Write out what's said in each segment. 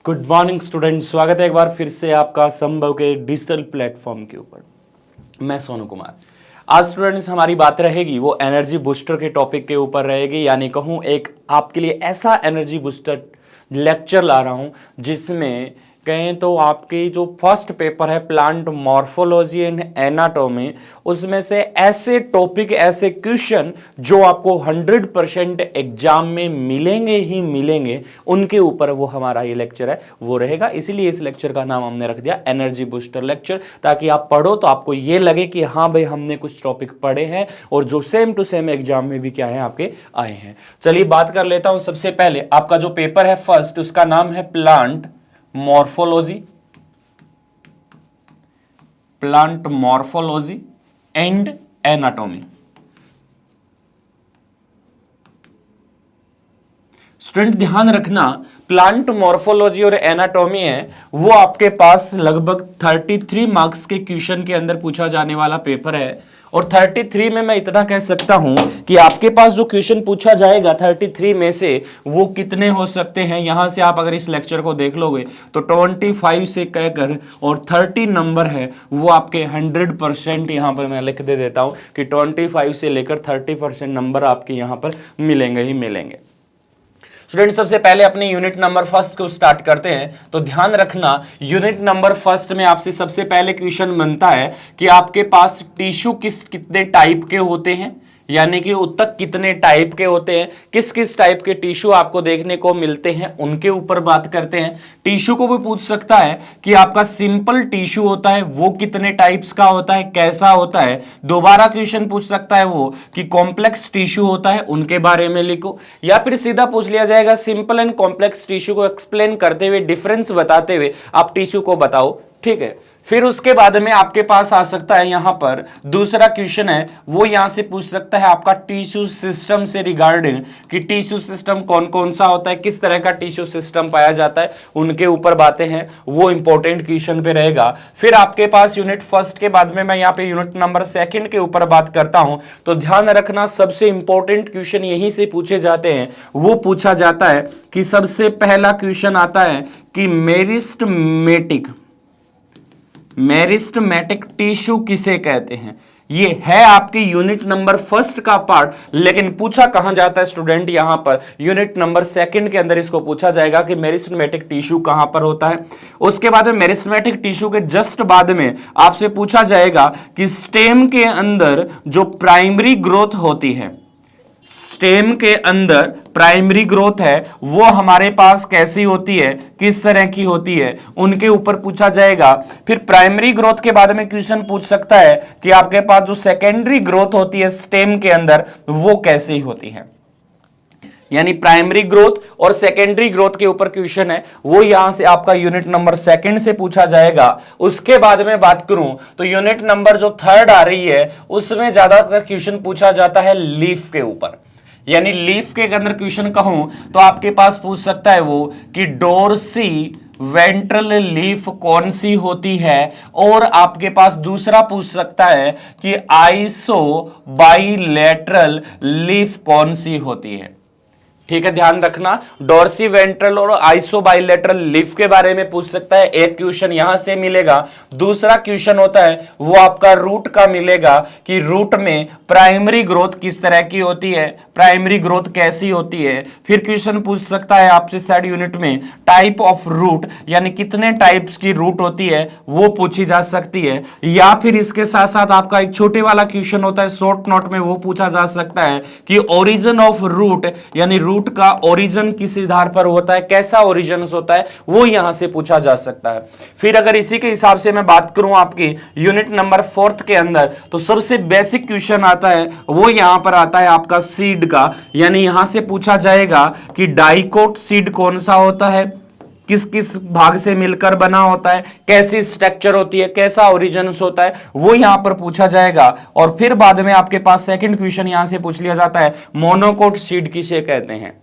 Good morning student, स्वागत है एक बार फिर से आपका संभव के डिजिटल प्लेटफॉर्म के ऊपर। मैं सोनू कुमार। आज स्टूडेंट्स हमारी बात रहेगी वो एनर्जी बूस्टर के टॉपिक के ऊपर रहेगी, यानी कहूँ एक आपके लिए ऐसा एनर्जी बूस्टर लेक्चर ला रहा हूँ जिसमें कहें तो आपकी जो फर्स्ट पेपर है प्लांट मॉर्फोलॉजी एंड एनाटॉमी, उसमें से ऐसे टॉपिक ऐसे क्वेश्चन जो आपको 100% एग्जाम में मिलेंगे ही मिलेंगे, उनके ऊपर वो हमारा ये लेक्चर है वो रहेगा। इसीलिए इस लेक्चर का नाम हमने रख दिया एनर्जी बूस्टर लेक्चर, ताकि आप पढ़ो तो आपको ये लगे कि हाँ भाई हमने कुछ टॉपिक पढ़े हैं और जो सेम टू सेम एग्जाम में भी क्या है आपके आए हैं। चलिए बात कर लेता हूं। सबसे पहले आपका जो पेपर है फर्स्ट, उसका नाम है plant morphology and anatomy. Student ध्यान रखना, प्लांट मॉर्फोलॉजी और एनाटॉमी है वो आपके पास लगभग 33 मार्क्स के क्वेश्चन के अंदर पूछा जाने वाला पेपर है। और 33 में मैं इतना कह सकता हूं कि आपके पास जो क्वेश्चन पूछा जाएगा 33 में से वो कितने हो सकते हैं। यहां से आप अगर इस लेक्चर को देख लोगे तो 25 से कहकर और 30 नंबर है वो आपके 100% यहां पर मैं लिख दे देता हूं कि 25 से लेकर 30% नंबर आपके यहां पर मिलेंगे ही मिलेंगे। स्टूडेंट सबसे पहले अपने यूनिट नंबर फर्स्ट को स्टार्ट करते हैं। तो ध्यान रखना, यूनिट नंबर फर्स्ट में आपसे सबसे पहले क्वेश्चन बनता है कि आपके पास टिश्यू कितने टाइप के होते हैं, यानी कि उत्तक कितने टाइप के होते हैं, किस किस टाइप के टिश्यू आपको देखने को मिलते हैं, उनके ऊपर बात करते हैं। टिश्यू को भी पूछ सकता है कि आपका सिंपल टिश्यू होता है वो कितने टाइप्स का होता है, कैसा होता है। दोबारा क्वेश्चन पूछ सकता है वो कि कॉम्प्लेक्स टिश्यू होता है, उनके बारे में लिखो। या फिर सीधा पूछ लिया जाएगा सिंपल एंड कॉम्प्लेक्स टिश्यू को एक्सप्लेन करते हुए, डिफरेंस बताते हुए आप टिश्यू को बताओ, ठीक है। फिर उसके बाद में आपके पास आ सकता है यहां पर दूसरा क्वेश्चन है वो यहां से पूछ सकता है आपका टिश्यू सिस्टम से रिगार्डिंग कि टिश्यू सिस्टम कौन कौन सा होता है, किस तरह का टिश्यू सिस्टम पाया जाता है, उनके ऊपर बातें हैं, वो इंपॉर्टेंट क्वेश्चन पे रहेगा। फिर आपके पास यूनिट फर्स्ट के बाद में मैं यहां पे यूनिट नंबर सेकंड के ऊपर बात करता हूं। तो ध्यान रखना, सबसे इंपॉर्टेंट क्वेश्चन यहीं से पूछे जाते हैं। वो पूछा जाता है कि सबसे पहला क्वेश्चन आता है कि मेरिस्टमेटिक टिश्यू किसे कहते हैं। ये है आपके यूनिट नंबर फर्स्ट का पार्ट, लेकिन पूछा कहां जाता है स्टूडेंट, यहां पर यूनिट नंबर सेकंड के अंदर इसको पूछा जाएगा कि मेरिस्टमेटिक टिश्यू कहां पर होता है। उसके बाद में मेरिस्टमेटिक टिश्यू के जस्ट बाद में आपसे पूछा जाएगा कि स्टेम के अंदर जो प्राइमरी ग्रोथ होती है, स्टेम के अंदर प्राइमरी ग्रोथ है वो हमारे पास कैसी होती है, किस तरह की होती है, उनके ऊपर पूछा जाएगा। फिर प्राइमरी ग्रोथ के बाद में क्वेश्चन पूछ सकता है कि आपके पास जो सेकेंडरी ग्रोथ होती है स्टेम के अंदर वो कैसी होती है। यानी प्राइमरी ग्रोथ और सेकेंडरी ग्रोथ के ऊपर क्वेश्चन है वो यहां से आपका यूनिट नंबर सेकंड से पूछा जाएगा। उसके बाद में बात करूं तो यूनिट नंबर जो थर्ड आ रही है उसमें ज्यादातर क्वेश्चन पूछा जाता है लीफ के ऊपर। यानी लीफ के अंदर क्वेश्चन कहूं तो आपके पास पूछ सकता है वो कि डोर्सी वेंट्रल लीफ कौन सी होती है, और आपके पास दूसरा पूछ सकता है कि आइसो बाइलेटरल लीफ कौन सी होती है। ठीक है, ध्यान रखना, डोर्सी वेंट्रल और आइसोबाइलेटरल लीफ के बारे में पूछ सकता है, एक क्वेश्चन यहां से मिलेगा। दूसरा क्वेश्चन होता है वो आपका रूट का मिलेगा कि रूट में प्राइमरी ग्रोथ किस तरह की होती है, प्राइमरी ग्रोथ कैसी होती है। फिर क्वेश्चन पूछ सकता है आपसे साइड यूनिट में टाइप ऑफ रूट, यानी कितने टाइप्स की रूट होती है वो पूछी जा सकती है। या फिर इसके साथ साथ आपका एक छोटे वाला क्वेश्चन होता है शॉर्ट नोट में, वो पूछा जा सकता है कि ओरिजिन ऑफ रूट, यानी रूट का ओरिजिन किस आधार पर होता है, कैसा ओरिजिन होता है, वो यहां से पूछा जा सकता है। फिर अगर इसी के हिसाब से मैं बात करूं आपकी यूनिट नंबर फोर्थ के अंदर, तो सबसे बेसिक क्वेश्चन आता है वो यहां पर आता है आपका सीड का। यानी यहां से पूछा जाएगा कि डाइकोट सीड कौन सा होता है, किस किस भाग से मिलकर बना होता है, कैसी स्ट्रक्चर होती है, कैसा ओरिजिन होता है, वो यहां पर पूछा जाएगा। और फिर बाद में आपके पास सेकंड क्वेश्चन यहां से पूछ लिया जाता है मोनोकोट सीड किसे कहते हैं।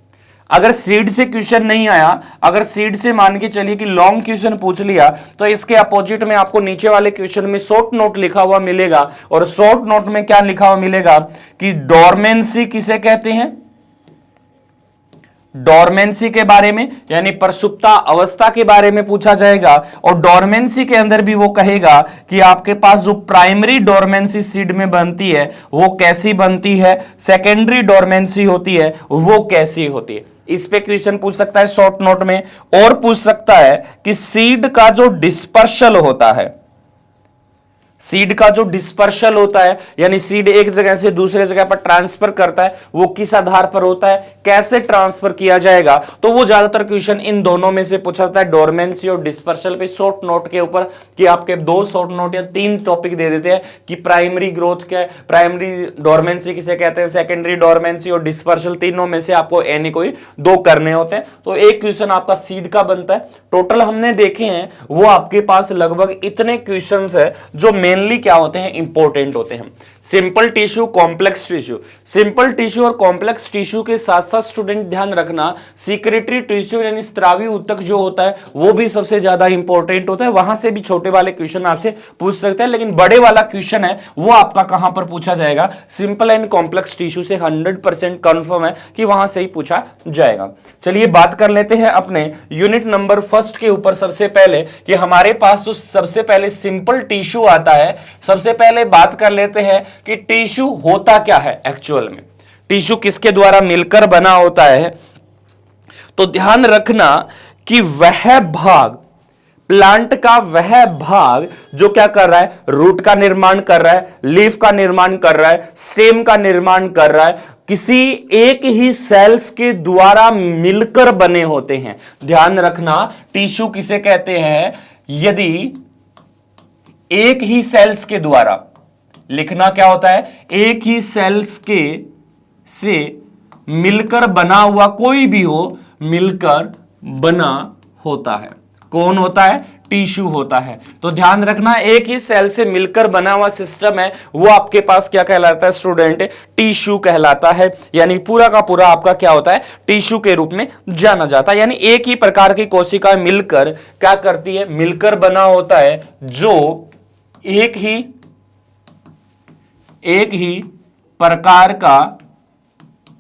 अगर सीड से क्वेश्चन नहीं आया, अगर सीड से मान के चलिए कि लॉन्ग क्वेश्चन पूछ लिया, तो इसके अपोजिट में आपको नीचे वाले क्वेश्चन में शॉर्ट नोट लिखा हुआ मिलेगा। और शॉर्ट नोट में क्या लिखा हुआ मिलेगा कि डोरमेंसी किसे कहते हैं, डोरमेंसी के बारे में यानी प्रसुप्ता अवस्था के बारे में पूछा जाएगा। और डोरमेंसी के अंदर भी वो कहेगा कि आपके पास जो प्राइमरी डोरमेंसी सीड में बनती है वो कैसी बनती है, सेकेंडरी डोरमेंसी होती है वो कैसी होती है। इस पे क्वेश्चन पूछ सकता है शॉर्ट नोट में। और पूछ सकता है कि सीड का जो डिस्पर्शल होता है, सीड का जो डिस्पर्शल होता है यानी सीड एक जगह से दूसरे जगह पर ट्रांसफर करता है वो किस आधार पर होता है, कैसे ट्रांसफर किया जाएगा, तो वो ज्यादातर क्वेश्चन इन दोनों में से पूछा जाता है, डोरमेंसी और डिस्पर्शल पे शॉर्ट नोट के ऊपर। कि आपके 2 शॉर्ट नोट या 3 टॉपिक दे देते हैं कि प्राइमरी ग्रोथ क्या है, प्राइमरी डोरमेंसी किसे कहते हैं, सेकेंडरी डोरमेंसी और डिस्पर्शल, तीनों में से आपको एनी कोई 2 करने होते हैं। तो एक क्वेश्चन आपका सीड का बनता है। टोटल हमने देखे हैं वो आपके पास लगभग इतने क्वेश्चंस है जो मेनली क्या होते हैं, इंपॉर्टेंट होते हैं। Simple tissue, complex tissue, simple tissue और कॉम्प्लेक्स टिश्यू के साथ साथ स्टूडेंट ध्यान रखना सीक्रेटरी टिश्यू यानी स्त्रावी ऊतक जो होता है वो भी सबसे ज्यादा इंपॉर्टेंट होता है। वहां से भी छोटे वाले क्वेश्चन आपसे पूछ सकते हैं, लेकिन बड़े वाला क्वेश्चन है वो आपका कहां पर पूछा जाएगा, सिंपल एंड कॉम्प्लेक्स टिश्यू से 100% कंफर्म है कि वहां से ही पूछा जाएगा। चलिए बात कर लेते हैं अपने यूनिट नंबर फर्स्ट के ऊपर। सबसे पहले कि हमारे पास जो सबसे पहले सिंपल टिश्यू आता है, सबसे पहले बात कर लेते हैं कि टिश्यू होता क्या है एक्चुअल में, टिश्यू किसके द्वारा मिलकर बना होता है। तो ध्यान रखना कि वह भाग, प्लांट का वह भाग जो क्या कर रहा है, रूट का निर्माण कर रहा है, लीफ का निर्माण कर रहा है, स्टेम का निर्माण कर रहा है, किसी एक ही सेल्स के द्वारा मिलकर बने होते हैं। ध्यान रखना टिश्यू किसे कहते हैं, यदि एक ही सेल्स के द्वारा, लिखना क्या होता है, एक ही सेल्स के से मिलकर बना हुआ कोई भी हो, मिलकर बना होता है। कौन होता है, टिश्यू होता है। तो ध्यान रखना एक ही सेल से मिलकर बना हुआ सिस्टम है वो आपके पास क्या कहलाता है स्टूडेंट, टिश्यू कहलाता है। यानी पूरा का पूरा आपका क्या होता है, टिश्यू के रूप में जाना जाता है। यानी एक ही प्रकार की कोशिकाएं मिलकर क्या करती है, मिलकर बना होता है, जो एक ही प्रकार का,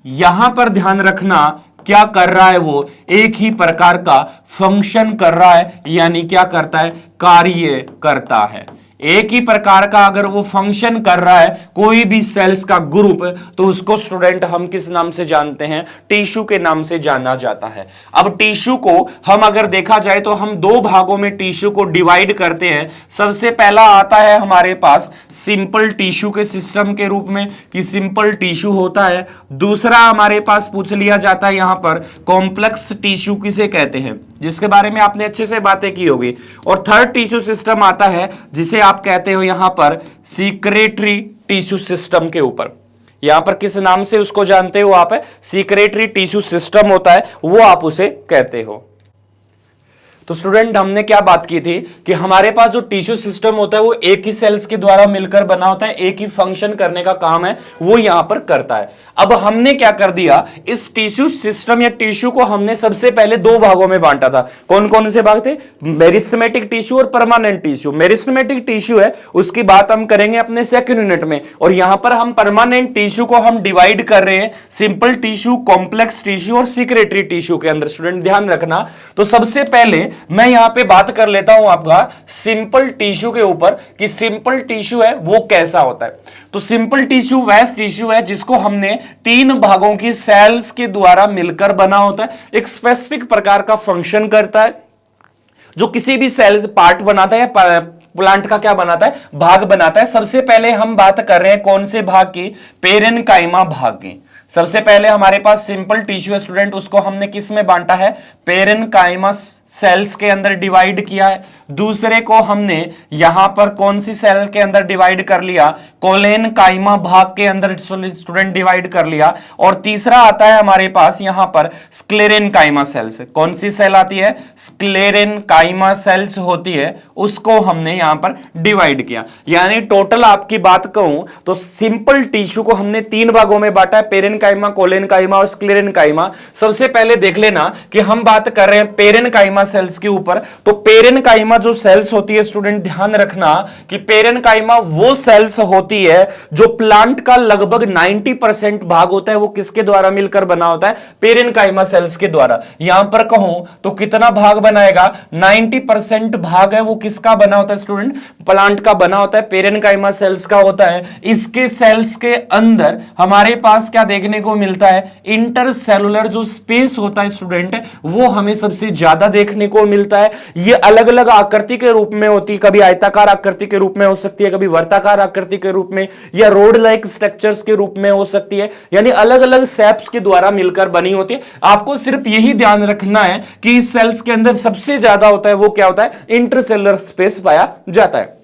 यहां पर ध्यान रखना क्या कर रहा है, वो एक ही प्रकार का फंक्शन कर रहा है, यानी क्या करता है, कार्य करता है। एक ही प्रकार का अगर वो फंक्शन कर रहा है कोई भी सेल्स का ग्रुप, तो उसको स्टूडेंट हम किस नाम से जानते हैं, टिश्यू के नाम से जाना जाता है। अब टिश्यू को हम अगर देखा जाए तो हम 2 भागों में टिश्यू को डिवाइड करते हैं। सबसे पहला आता है हमारे पास सिंपल टिश्यू के सिस्टम के रूप में कि सिंपल टिश्यू होता है। दूसरा हमारे पास पूछ लिया जाता है यहां पर कॉम्प्लेक्स टिश्यू किसे कहते हैं, जिसके बारे में आपने अच्छे से बातें की होगी। और थर्ड टिश्यू सिस्टम आता है जिसे आप कहते हो यहां पर सीक्रेटरी टिश्यू सिस्टम के ऊपर। यहां पर किस नाम से उसको जानते हो आप, सीक्रेटरी टिश्यू सिस्टम होता है वो आप उसे कहते हो। तो स्टूडेंट हमने क्या बात की थी कि हमारे पास जो टिश्यू सिस्टम होता है वो एक ही सेल्स के द्वारा मिलकर बना होता है, एक ही फंक्शन करने का काम है वो यहां पर करता है। अब हमने क्या कर दिया, इस टिश्यू सिस्टम या टिश्यू को हमने सबसे पहले 2 भागों में बांटा था। कौन कौन से भाग थे, मेरिस्टेमेटिक टिश्यू और परमानेंट टिश्यू। मेरिस्टेमेटिक टिश्यू है उसकी बात हम करेंगे अपने सेकंड यूनिट में, और यहां पर हम परमानेंट टिश्यू को हम डिवाइड कर रहे हैं सिंपल टिश्यू, कॉम्प्लेक्स टिश्यू और सीक्रेटरी टिश्यू के अंदर। स्टूडेंट ध्यान रखना, तो सबसे पहले मैं यहां पे बात कर लेता हूं आपका सिंपल टिश्यू के ऊपर कि सिंपल टिश्यू है वो कैसा होता है। तो सिंपल टिश्यू वह टिश्यू है जिसको हमने 3 भागों की सेल्स के द्वारा मिलकर बना होता है, एक स्पेसिफिक प्रकार का फंक्शन करता है, जो किसी भी सेल पार्ट बनाता है, प्लांट का क्या बनाता है, भाग बनाता है। सबसे पहले हम बात कर रहे हैं कौन से भाग की, पेरेन्काइमा भाग की। सबसे पहले हमारे पास सिंपल टिश्यू है स्टूडेंट, उसको हमने किस में बांटा है, पेरेन्काइमा सेल्स के अंदर डिवाइड किया है। दूसरे को हमने यहां पर कौन सी सेल के अंदर डिवाइड कर लिया, कोलेनकाइमा भाग के अंदर स्टूडेंट डिवाइड कर लिया। और तीसरा आता है हमारे पास यहां पर स्क्लेरेनकाइमा सेल्स। कौन सी सेल आती है, स्क्लेरेनकाइमा सेल्स होती है, उसको हमने यहां पर डिवाइड किया। यानी टोटल आपकी बात कहूं तो सिंपल टिश्यू को हमने 3 भागों में बांटा है, पेरेन्काइमा पेरेनकाइमा, कोलेनकाइमा और स्क्लेरेनकाइमा। सबसे पहले देख लेना कि हम बात कर रहे हैं पेरेनकाइमा सेल्स के ऊपर। तो पेरेनकाइमा जो सेल्स होती है स्टूडेंट, ध्यान रखना कि पेरेनकाइमा वो सेल्स होती है जो प्लांट का लगभग 90% भाग होता है, वो किसके द्वारा मिलकर बना होता है? पेरेनकाइमा सेल्स के द्वारा। यहां पर कहूं तो कितना भाग बनाएगा? 90% भाग है वो किसका बना होता है स्टूडेंट? प्लांट का बना होता है, पेरेनकाइमा सेल्स का होता है। इसके सेल्स के अंदर हमारे पास क्या देखने को मिलता है? इंटरसेलुलर जो स्पेस होता है स्टूडेंट, वो हमें सबसे ज्यादा देखने को मिलता है। ये अलग अलग आकृति के रूप में होती है, कभी आयताकार आकृति के रूप में हो सकती है, कभी वर्ताकार आकृति के रूप में, या रोड लाइक स्ट्रक्चर्स के रूप में हो सकती है, यानी अलग अलग शेप्स के द्वारा मिलकर बनी होती है। आपको सिर्फ यही ध्यान रखना है कि इस सेल्स के अंदर सबसे ज्यादा होता है वो क्या होता है? इंटरसेलुलर स्पेस पाया जाता है।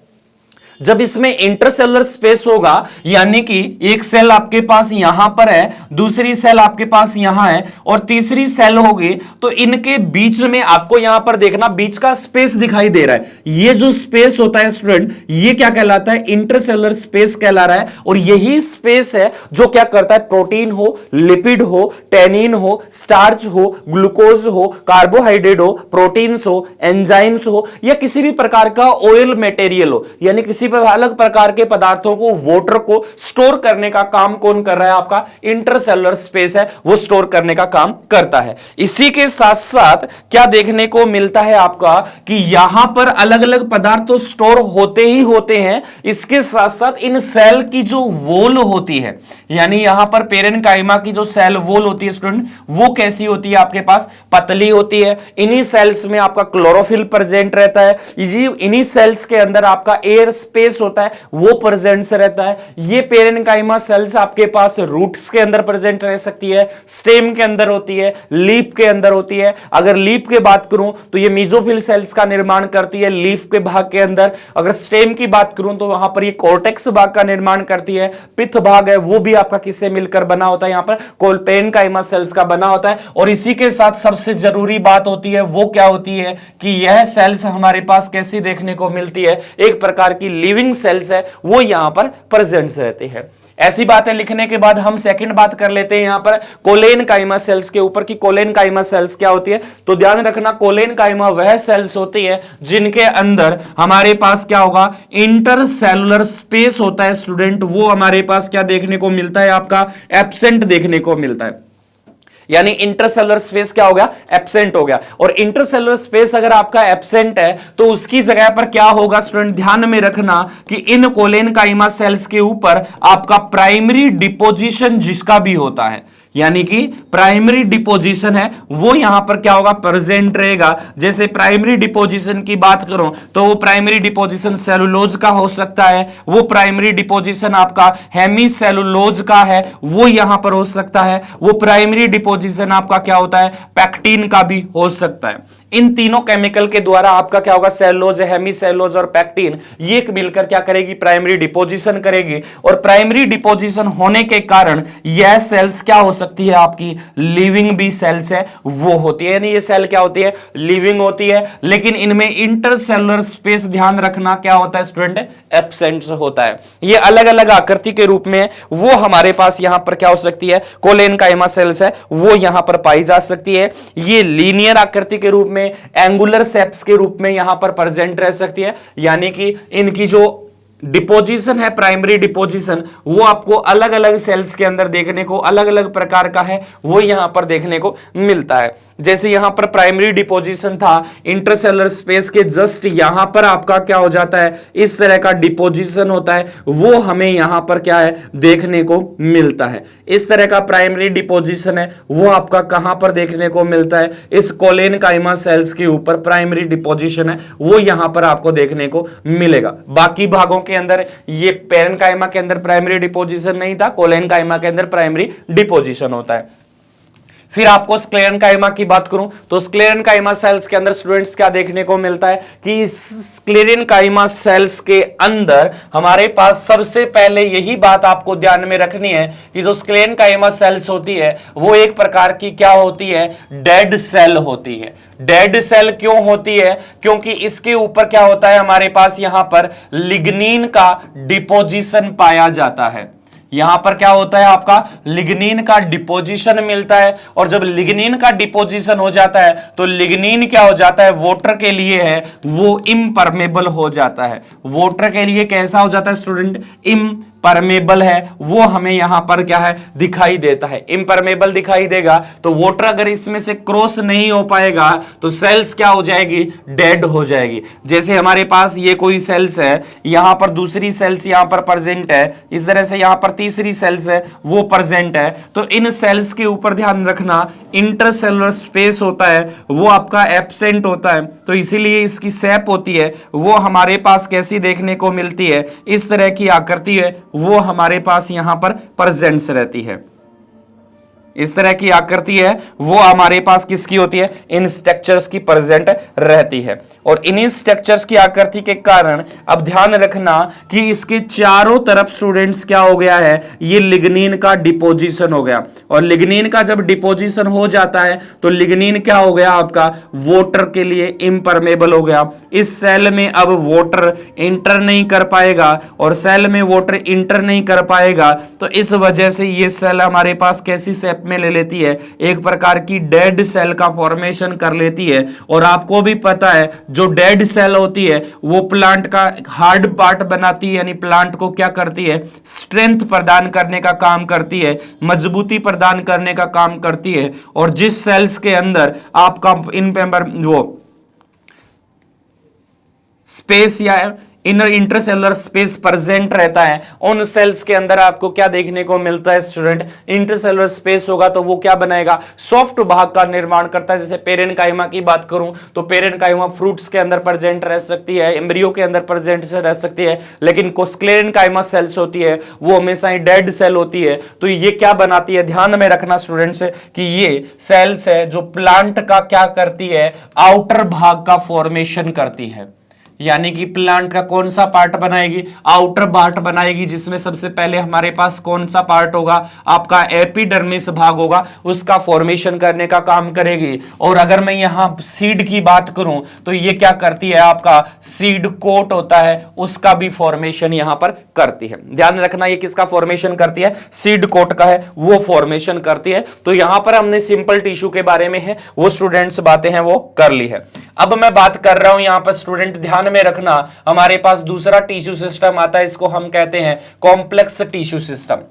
जब इसमें इंटरसेलुलर स्पेस होगा, यानी कि एक सेल आपके पास यहां पर है, दूसरी सेल आपके पास यहां है, और तीसरी सेल होगी, तो इनके बीच में आपको यहां पर देखना बीच का स्पेस दिखाई दे रहा है। ये जो स्पेस होता है स्टूडेंट, ये क्या कहलाता है? इंटरसेलुलर स्पेस कहला रहा है। और यही स्पेस है जो क्या करता है? प्रोटीन हो, लिपिड हो, टेनिन हो, स्टार्च हो, ग्लूकोज हो, कार्बोहाइड्रेट हो, प्रोटीन्स हो, एंजाइम्स हो, या किसी भी प्रकार का ऑयल मटेरियल हो, यानी किसी पर अलग प्रकार के पदार्थों को, वाटर को स्टोर करने का काम कौन कर रहा है? आपका इंटरसेलुलर स्पेस है, वो स्टोर करने का काम करता है। इसी के साथ साथ क्या देखने को मिलता है आपका कि यहां पर अलग अलग पदार्थ तो स्टोर होते ही होते हैं, इसके साथ साथ इन सेल की जो वॉल होती है, यानी यहां पर पेरेनकाइमा की जो सेल वॉल होती है स्टूडेंट, वो कैसी होती है? आपके पास पतली होती है। इन्हीं सेल्स में आपका क्लोरोफिल प्रेजेंट रहता है। इन्हीं सेल्स के अंदर आपका एयर स्पेस होता है, वो प्रेजेंट रहता है। ये पेरेनकाइमा सेल्स आपके पास रूट्स के अंदर प्रेजेंट रह सकती है, स्टेम के अंदर होती है, लीफ के अंदर होती है। अगर लीफ की बात करूं तो ये मेसोफिल सेल्स का निर्माण करती है लीफ के भाग के अंदर। अगर स्टेम की बात करूं तो वहां पर ये कॉर्टेक्स भाग का निर्माण करती है। पित्त भाग है वो भी आपका किससे मिलकर बना होता है? यहां पर पेरेनकाइमा सेल्स का बना होता है। और इसी के साथ सबसे जरूरी बात होती है वो क्या होती है कि यह सेल्स हमारे पास कैसी देखने को मिलती है? एक प्रकार की लिविंग सेल्स है, वो यहां पर प्रेजेंट रहती है। ऐसी बातें लिखने के बाद हम सेकंड बात कर लेते हैं यहां पर कोलेनकाइमा सेल्स के ऊपर कि कोलेनकाइमा सेल्स क्या होती है। तो ध्यान रखना, कोलेनकाइमा वह सेल्स होती है जिनके अंदर हमारे पास क्या होगा? इंटरसेलुलर स्पेस होता है स्टूडेंट, वो हमारे पास क्या देखने को मिलता है? आपका एब्सेंट देखने को मिलता है। यानी इंटरसेलुलर स्पेस क्या हो गया? एब्सेंट हो गया। और इंटरसेलुलर स्पेस अगर आपका एब्सेंट है तो उसकी जगह पर क्या होगा स्टूडेंट? ध्यान में रखना कि इन कोलेनकाइमा सेल्स के ऊपर आपका प्राइमरी डिपोजिशन जिसका भी होता है, यानी कि प्राइमरी डिपोजिशन है, वो यहां पर क्या होगा? प्रेजेंट रहेगा। जैसे प्राइमरी डिपोजिशन की बात करूं तो वो प्राइमरी डिपोजिशन सेलुलोज का हो सकता है, वो प्राइमरी डिपोजिशन आपका हेमीसेलुलोज का है, वो यहां पर हो सकता है, वो प्राइमरी डिपोजिशन आपका क्या होता है? पैक्टिन का भी हो सकता है। इन तीनों केमिकल के द्वारा आपका क्या होगा? सेलुलोज, हेमीसेलुलोज और पैक्टिन, ये मिलकर क्या करेगी? प्राइमरी डिपोजिशन करेगी। और प्राइमरी डिपोजिशन होने के कारण यह सेल्स क्या हो सकती है? आपकी लिविंग भी सेल्स है, वो होती है। यानी ये सेल क्या होती है? लिविंग होती है। लेकिन इनमें इंटरसेलुलर स्पेस, ध्यान रखना, क्या होता है स्टूडेंट? एब्सेंट होता है। ये अलग अलग आकृति के रूप में, वो हमारे पास यहां पर क्या हो सकती है? कोलेनकाइमा सेल्स है, वो यहां पर पाई जा सकती है। ये लीनियर आकृति के रूप में, एंगुलर शेप्स के रूप में यहां पर प्रेजेंट रह सकती है। यानी कि इनकी जो डिपोजिशन है, प्राइमरी डिपोजिशन, वो आपको अलग अलग सेल्स के अंदर देखने को अलग अलग प्रकार का है, वो यहां पर देखने को मिलता है। जैसे यहां पर प्राइमरी डिपोजिशन था, इंटरसेलुलर स्पेस के जस्ट यहां पर आपका क्या हो जाता है? इस तरह का डिपोजिशन होता है, वो हमें यहां पर क्या है? देखने को मिलता है। इस तरह का प्राइमरी डिपोजिशन है, वो आपका कहां पर देखने को मिलता है? इस कोलेनकाइमा सेल्स के ऊपर प्राइमरी डिपोजिशन है, वो यहां पर आपको देखने को मिलेगा। बाकी भागों के अंदर, ये पेरेनकाइमा के अंदर प्राइमरी डिपोजिशन नहीं था, कोलेनकाइमा के अंदर प्राइमरी डिपोजिशन होता है। फिर आपको स्क्लेरेनकाइमा की बात करूं तो स्क्लेरेनकाइमा सेल्स के अंदर स्टूडेंट्स क्या देखने को मिलता है कि स्क्लेरेनकाइमा सेल्स के अंदर हमारे पास सबसे पहले यही बात आपको ध्यान में रखनी है कि जो स्क्लेरेनकाइमा सेल्स होती है वो एक प्रकार की क्या होती है? डेड सेल होती है। डेड सेल क्यों होती है? क्योंकि इसके ऊपर क्या होता है? हमारे पास यहां पर लिग्निन का डिपोजिशन पाया जाता है। यहां पर क्या होता है आपका लिग्निन का डिपोजिशन मिलता है, और जब लिग्निन का डिपोजिशन हो जाता है तो लिग्निन क्या हो जाता है, वाटर के लिए है वो इम्परमेबल हो जाता है। वाटर के लिए कैसा हो जाता है स्टूडेंट, परमेबल है, वो हमें यहां पर क्या है दिखाई देता है, इम्परमेबल दिखाई देगा। तो वाटर अगर इसमें से क्रॉस नहीं हो पाएगा तो सेल्स क्या हो जाएगी, डेड हो जाएगी। जैसे हमारे पास ये कोई सेल्स है, यहां पर दूसरी सेल्स यहां पर प्रेजेंट है, इस तरह से यहां पर तीसरी सेल्स है वो प्रेजेंट है, तो इन सेल्स के ऊपर ध्यान रखना इंटरसेलुलर स्पेस होता है वो आपका एब्सेंट होता है, तो इसीलिए इसकी शेप होती है वो हमारे पास कैसी देखने को मिलती है, इस तरह की आकृति है वो हमारे पास यहां पर प्रेजेंट रहती है। इस तरह की आकृति है वो हमारे पास किसकी होती है, इन स्ट्रक्चर्स की प्रेजेंट रहती है। और इन्हीं स्ट्रक्चर्स की आकृति के कारण अब ध्यान रखना कि इसके चारों तरफ स्टूडेंट्स क्या हो गया है, ये लिग्निन का डिपोजिशन हो गया, और लिग्निन का जब डिपोजिशन हो जाता है तो लिग्निन क्या हो गया आपका, वाटर के लिए इम्परमेबल हो गया। इस सेल में अब वाटर इंटर नहीं कर पाएगा, और सेल में वाटर इंटर नहीं कर पाएगा तो इस वजह से ये सेल हमारे पास कैसी शेप में ले लेती है, एक प्रकार की डेड सेल का फॉर्मेशन कर लेती है। और आपको भी पता है जो डेड सेल होती है वो प्लांट का हार्ड पार्ट बनाती है, यानी प्लांट को क्या करती है, स्ट्रेंथ प्रदान करने का काम करती है, मजबूती प्रदान करने का काम करती है। और जिस सेल्स के अंदर आपका इन वो स्पेस या इनर इंटरसेलुलर स्पेस प्रेजेंट रहता है, उन सेल्स के अंदर आपको क्या देखने को मिलता है स्टूडेंट, इंटरसेलुलर स्पेस होगा तो वो क्या बनाएगा, सॉफ्ट भाग का निर्माण करता है। जैसे पेरेनकाइमा की बात करूं तो पेरेनकाइमा फ्रूट्स के अंदर प्रेजेंट रह सकती है, एम्ब्रियो के अंदर प्रेजेंट रह सकती है, लेकिन स्क्लेरेनकाइमा सेल्स होती है वो हमेशा ही डेड सेल होती है। तो ये क्या बनाती है, ध्यान में रखना स्टूडेंट्स कि ये सेल्स है जो प्लांट का क्या करती है, आउटर भाग का फॉर्मेशन करती है, यानी कि प्लांट का कौन सा पार्ट बनाएगी, आउटर पार्ट बनाएगी, जिसमें सबसे पहले हमारे पास कौन सा पार्ट होगा, आपका एपिडर्मिस भाग होगा, उसका फॉर्मेशन करने का काम करेगी। और अगर मैं यहां सीड की बात करूं तो ये क्या करती है, आपका सीड कोट होता है उसका भी फॉर्मेशन यहां पर करती है। ध्यान रखना ये किसका फॉर्मेशन करती है, सीड कोट का है वो फॉर्मेशन करती है। तो यहां पर हमने सिंपल टिश्यू के बारे में है वो स्टूडेंट्स बातें हैं वो कर ली है। अब मैं बात कर रहा हूं यहां पर स्टूडेंट ध्यान में रखना, हमारे पास दूसरा टिश्यू सिस्टम आता है, इसको हम कहते हैं कॉम्प्लेक्स टिश्यू सिस्टम।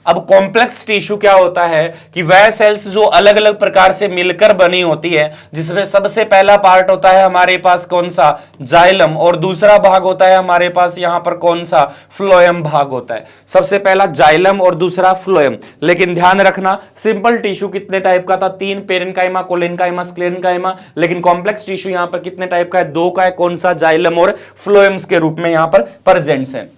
अब कॉम्प्लेक्स टिश्यू क्या होता है कि वह सेल्स जो अलग अलग प्रकार से मिलकर बनी होती है, जिसमें सबसे पहला पार्ट होता है हमारे पास कौन सा, जाइलम, और दूसरा भाग होता है हमारे पास यहां पर कौन सा, फ्लोएम भाग होता है। सबसे पहला जाइलम और दूसरा फ्लोएम। लेकिन ध्यान रखना सिंपल टिश्यू कितने टाइप का था, 3, पेरेनकाइमा, कोलेनकाइमा, स्क्लेरेनकाइमा। लेकिन कॉम्प्लेक्स टिश्यू यहां पर कितने टाइप का है, 2 का है, कौन सा, जाइलम और फ्लोएम्स के रूप में यहां पर प्रेजेंट्स है।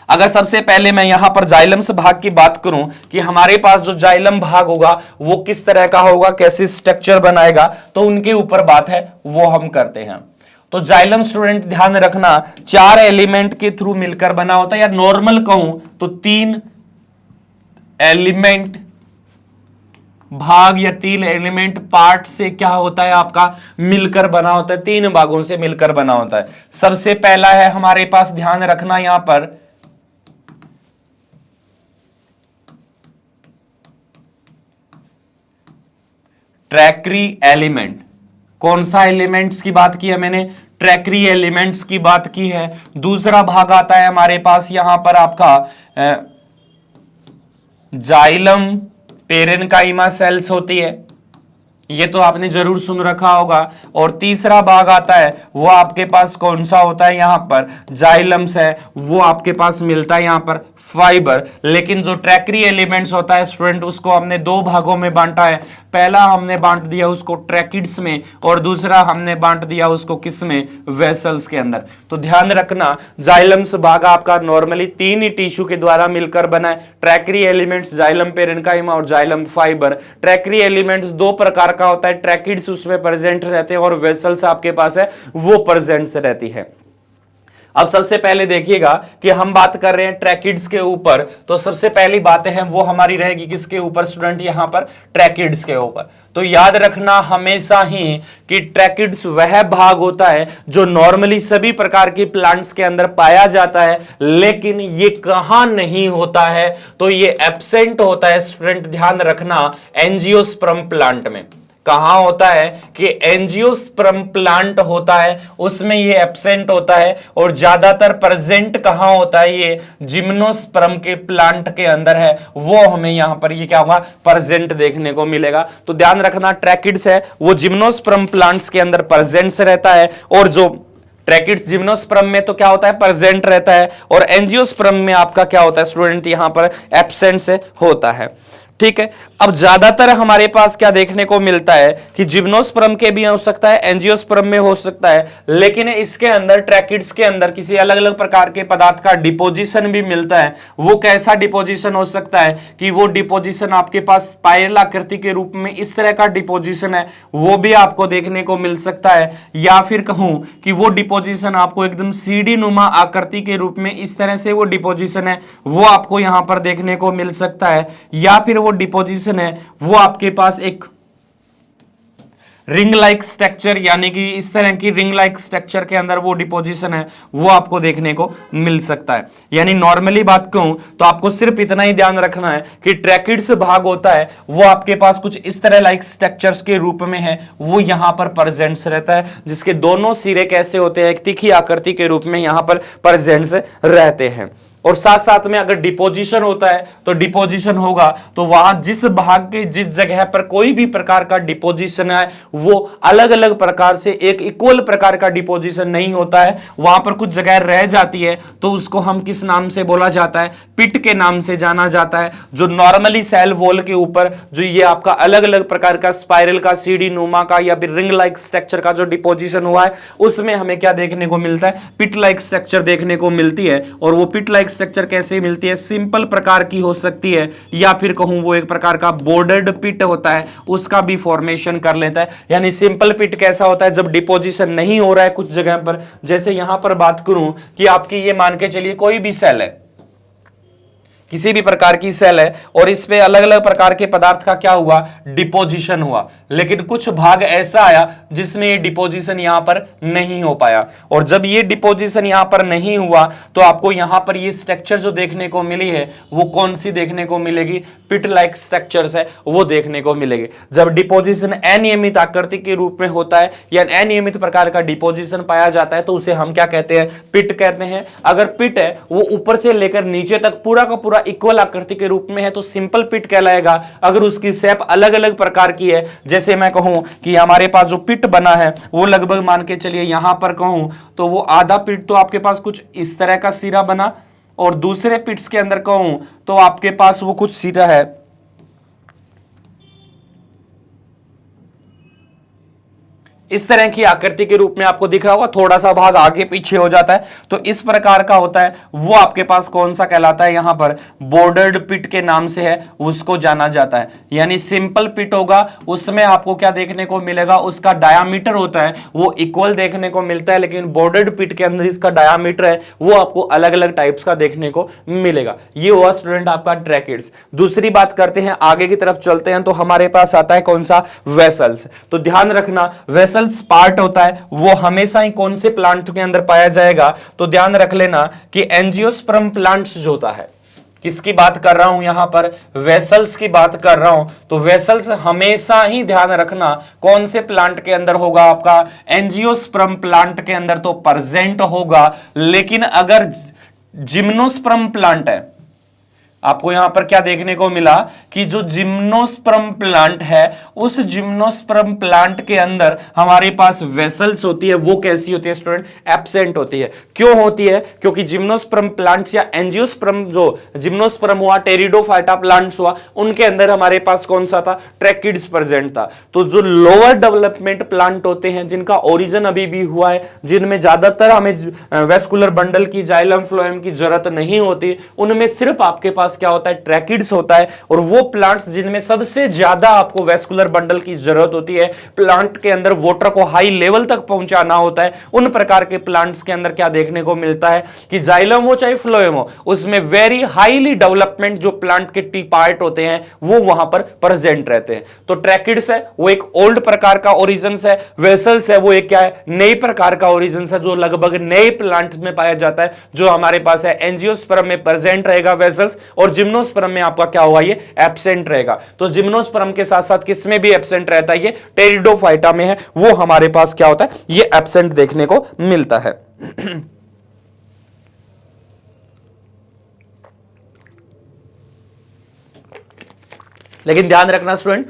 अगर सबसे पहले मैं यहां पर जाइलम्स भाग की बात करूं कि हमारे पास जो जाइलम भाग होगा वो किस तरह का होगा, कैसे स्ट्रक्चर बनाएगा, तो उनके ऊपर बात है वो हम करते हैं। तो जाइलम स्टूडेंट ध्यान रखना 4 एलिमेंट के थ्रू मिलकर बना होता है, या नॉर्मल कहूं तो 3 एलिमेंट भाग या 3 एलिमेंट पार्ट से क्या होता है, आपका मिलकर बना होता है, 3 भागों से मिलकर बना होता है। सबसे पहला है हमारे पास, ध्यान रखना यहां पर ट्रैक्री एलिमेंट। कौन सा एलिमेंट्स की बात की है मैंने, ट्रैक्री एलिमेंट्स की बात की है। दूसरा भाग आता है हमारे पास यहां पर आपका जाइलम पेरेनकाइमा सेल्स होती है, ये तो आपने जरूर सुन रखा होगा। और तीसरा भाग आता है वो आपके पास कौन सा होता है, यहां पर जाइलम्स है, वो आपके पास मिलता है यहां पर फाइबर। लेकिन जो ट्रैक्री एलिमेंट्स होता है स्टूडेंट उसको हमने 2 भागों में बांटा है। पहला हमने बांट दिया उसको ट्रैकिड्स में, और दूसरा हमने बांट दिया उसको किस में, वेसल्स के अंदर। तो ध्यान रखना जाइलम्स भाग आपका नॉर्मली 3 ही टिश्यू के द्वारा मिलकर बना है, ट्रैक्री एलिमेंट्स, जाइलम पेरेनकाइमा और जाइलम फाइबर। ट्रैक्री एलिमेंट्स 2 प्रकार का होता है, ट्रैकिड्स उसमें प्रेजेंट रहते हैं और वेसल्स आपके पास है वो प्रेजेंट रहती है। अब सबसे पहले देखिएगा कि हम बात कर रहे हैं ट्रैकिड्स के ऊपर, तो सबसे पहली बातें हैं वो हमारी रहेगी किसके ऊपर स्टूडेंट, यहां पर ट्रैकिड्स के ऊपर। तो याद रखना हमेशा ही कि ट्रैकिड्स वह भाग होता है जो नॉर्मली सभी प्रकार के प्लांट्स के अंदर पाया जाता है, लेकिन ये कहां नहीं होता है, तो ये एब्सेंट होता है स्टूडेंट, ध्यान रखना एंजियोस्पर्म प्लांट में। कहां होता है कि एंजियोस्पर्म प्लांट होता है उसमें ये एब्सेंट होता है, और ज्यादातर प्रेजेंट कहां होता है, ये जिम्नोस्पर्म के प्लांट के अंदर है, वो हमें यहां पर ये क्या होगा, प्रेजेंट देखने को मिलेगा। तो ध्यान रखना ट्रैकिड्स है वो जिम्नोस्पर्म प्लांट्स के अंदर प्रेजेंट रहता है, और जो ट्रैकिड्स जिम्नोस्पर्म में तो क्या होता है, प्रेजेंट रहता है, और एंजियोस्पर्म में आपका क्या होता है स्टूडेंट, यहां पर एब्सेंट से होता है। ठीक है, अब ज्यादातर हमारे पास क्या देखने को मिलता है कि जिम्नोस्पर्म के भी हो सकता है, एंजियोस्पर्म में हो सकता है, लेकिन इसके अंदर ट्रैकिड्स के अंदर किसी अलग अलग प्रकार के पदार्थ का डिपोजिशन भी मिलता है। वो कैसा डिपोजिशन हो सकता है कि वो डिपोजिशन आपके पास स्पाइरल आकृति के रूप में इस तरह का डिपोजिशन है, वो भी आपको देखने को मिल सकता है, या फिर कहूं कि वो डिपोजिशन आपको एकदम सीढ़ी नुमा आकृति के रूप में इस तरह से वो डिपोजिशन है, वो आपको यहां पर देखने को मिल सकता है, या फिर वो डिपोजिशन है वो आपके पास एक रिंग लाइक स्ट्रक्चर, यानी कि इस तरह की रिंग लाइक स्ट्रक्चर के अंदर वो डिपोजिशन है वो आपको देखने को मिल सकता है। यानी नॉर्मली बात कहूं तो आपको सिर्फ इतना ही ध्यान रखना है कि ट्रैकिड्स भाग होता है वो आपके पास कुछ इस तरह लाइक स्ट्रक्चर्स के रूप में है, वो यहां पर प्रेजेंट्स रहता है, जिसके दोनों सिरे कैसे होते हैं, एक तीखी आकृति के रूप में यहां पर प्रेजेंट्स रहते हैं। और साथ साथ में अगर डिपोजिशन होता है तो डिपोजिशन होगा तो वहां जिस भाग के जिस जगह पर कोई भी प्रकार का डिपोजिशन है वो अलग अलग प्रकार से एक इक्वल प्रकार का डिपोजिशन नहीं होता है, वहां पर कुछ जगह रह जाती है, तो उसको हम किस नाम से बोला जाता है, पिट के नाम से जाना जाता है। जो नॉर्मली सेल वॉल के ऊपर जो ये आपका अलग अलग प्रकार का स्पाइरल का, सीढ़ी नुमा का या फिर रिंग लाइक स्ट्रक्चर का जो डिपोजिशन हुआ है उसमें हमें क्या देखने को मिलता है, पिट लाइक स्ट्रक्चर देखने को मिलती है। और वो पिट लाइक स्ट्रक्चर कैसे मिलती है, सिंपल प्रकार की हो सकती है, या फिर कहूं वो एक प्रकार का बॉर्डर्ड पिट होता है उसका भी फॉर्मेशन कर लेता है। यानी सिंपल पिट कैसा होता है, जब डिपोजिशन नहीं हो रहा है कुछ जगह पर, जैसे यहां पर बात करूं कि आपकी ये मान के चलिए कोई भी सेल है, किसी भी प्रकार की सेल है, और इस पे अलग अलग प्रकार के पदार्थ का क्या हुआ, डिपोजिशन हुआ, लेकिन कुछ भाग ऐसा आया जिसमें ये डिपोजिशन यहां पर नहीं हो पाया, और जब ये डिपोजिशन यहां पर नहीं हुआ तो आपको यहां पर ये स्ट्रक्चर जो देखने को मिली है वो कौन सी देखने को मिलेगी, पिट लाइक स्ट्रक्चर्स है वो देखने को मिलेगी। जब डिपोजिशन अनियमित आकृति के रूप में होता है या अनियमित प्रकार का डिपोजिशन पाया जाता है तो उसे हम क्या कहते हैं, पिट कहते हैं। अगर पिट है वो ऊपर से लेकर नीचे तक पूरा का पूरा इक्वल आकृति के रूप में है तो सिंपल पिट कहलाएगा। अगर उसकी शेप अलग अलग प्रकार की है, जैसे मैं कहूं कि हमारे पास जो पिट बना है वो लगभग मान के चलिए यहां पर कहूं तो वो आधा पिट तो आपके पास कुछ इस तरह का सिरा बना, और दूसरे पिट्स के अंदर कहूं तो आपके पास वो कुछ सिरा है इस तरह की आकृति के रूप में आपको दिख रहा होगा, थोड़ा सा भाग आगे पीछे हो जाता है, तो इस प्रकार का होता है, वो आपके पास कौन सा कहलाता है, यहां पर बॉर्डर्ड पिट के नाम से है उसको जाना जाता है। यानी सिंपल पिट होगा उसमें आपको क्या देखने को मिलेगा, उसका डायामीटर होता है वो इक्वल देखने को मिलता है, लेकिन बॉर्डर्ड पिट के अंदर इसका डायामीटर है वो आपको अलग अलग टाइप्स का देखने को मिलेगा। ये हुआ स्टूडेंट आपका ट्रैकिड्स। दूसरी बात करते हैं, आगे की तरफ चलते हैं, तो हमारे पास आता है कौन सा, वेसल्स। तो ध्यान रखना वेसल पार्ट होता है वो हमेशा ही कौन से प्लांट के अंदर पाया जाएगा, तो ध्यान रख लेना कि एंजियोस्पर्म प्लांट्स जो होता है, किसकी बात कर रहा हूं यहां पर, वेसल्स की बात कर रहा हूं। तो वेसल्स हमेशा ही ध्यान रखना कौन से प्लांट के अंदर होगा, आपका एंजियोस्पर्म प्लांट के अंदर तो प्रेजेंट होगा। लेकिन अगर जिम्नोस्पर्म प्लांट है, आपको यहां पर क्या देखने को मिला कि जो जिम्नोस्पर्म प्लांट है उस जिम्नोस्पर्म प्लांट के अंदर हमारे पास वेसल्स होती है, वो कैसी होती है स्टूडेंट, एब्सेंट होती है। क्यों होती है, क्योंकि जिम्नोस्पर्म प्लांट्स या एंजियोस्पर्म, जो जिम्नोस्पर्म हुआ, टेरिडोफाइटा प्लांट्स हुआ, उनके अंदर हमारे पास कौन सा था, ट्रैकिड्स प्रेजेंट था। तो जो लोअर डेवलपमेंट प्लांट होते हैं जिनका ओरिजिन अभी भी हुआ है, जिनमें ज्यादातर हमें वेस्कुलर बंडल की, जाइलम फ्लोएम की जरूरत नहीं होती, उनमें सिर्फ आपके पास पास क्या होता है, ट्रैकिड्स होता है। और वो प्लांट्स जिनमें सबसे ज्यादा आपको वेस्कुलर बंडल की जरूरत होती है, प्लांट के अंदर वाटर को हाई लेवल तक पहुंचाना होता है, उन प्रकार के प्लांट्स के अंदर क्या देखने को मिलता है कि जाइलम हो चाहे फ्लोएम हो, उसमें वेरी हाईली डेवलपमेंट जो प्लांट के टी पार्ट होते हैं वो वहां पर प्रेजेंट रहते हैं। तो ट्रैकिड्स है वो एक ओल्ड प्रकार का ओरिजिन है, वेसल्स है वो एक क्या है, नए प्रकार का ओरिजिन है जो लगभग नए प्लांट में पाया जाता है, जो हमारे पास है एंजियोस्पर्म में प्रेजेंट रहेगा वेसल्स, और जिम्नोस्पर्म में आपका क्या होगा, ये एब्सेंट रहेगा। तो जिम्नोस्पर्म के साथ साथ किसमें भी एब्सेंट रहता है, ये टेरिडोफाइटा में है, वो हमारे पास क्या होता है, ये एब्सेंट देखने को मिलता है। लेकिन ध्यान रखना स्टूडेंट,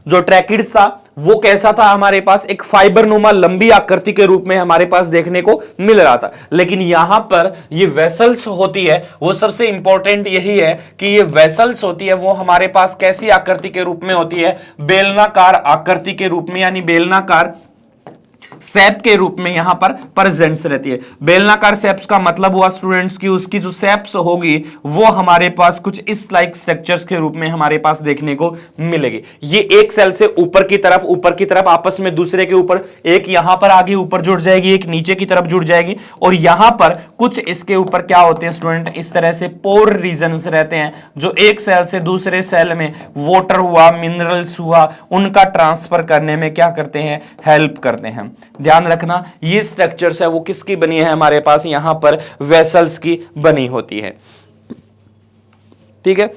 जो ट्रैकिड्स था वो कैसा था, हमारे पास एक फाइबर नुमा लंबी आकृति के रूप में हमारे पास देखने को मिल रहा था। लेकिन यहां पर ये वेसल्स होती है, वो सबसे इंपॉर्टेंट यही है कि ये वेसल्स होती है वो हमारे पास कैसी आकृति के रूप में होती है, बेलनाकार आकृति के रूप में, यानी बेलनाकार सेप के रूप में यहां पर प्रेजेंस रहती है। बेलनाकार सेप्स का मतलब हुआ स्टूडेंट्स की उसकी जो सेप्स होगी वो हमारे पास कुछ इस लाइक स्ट्रक्चर्स के रूप में हमारे पास देखने को मिलेगी। ये एक सेल से ऊपर की तरफ आपस में दूसरे के ऊपर, एक यहां पर आगे ऊपर जुड़ जाएगी, एक नीचे की तरफ जुड़ जाएगी, और यहां पर कुछ इसके ऊपर क्या होते हैं स्टूडेंट, इस तरह से पोर रीजन्स रहते हैं जो एक सेल से दूसरे सेल में वाटर हुआ, मिनरल्स हुआ, उनका ट्रांसफर करने में क्या करते हैं, हेल्प करते हैं। ध्यान रखना ये स्ट्रक्चर्स है वो किसकी बनी है, हमारे पास यहां पर वेसल्स की बनी होती है, ठीक है।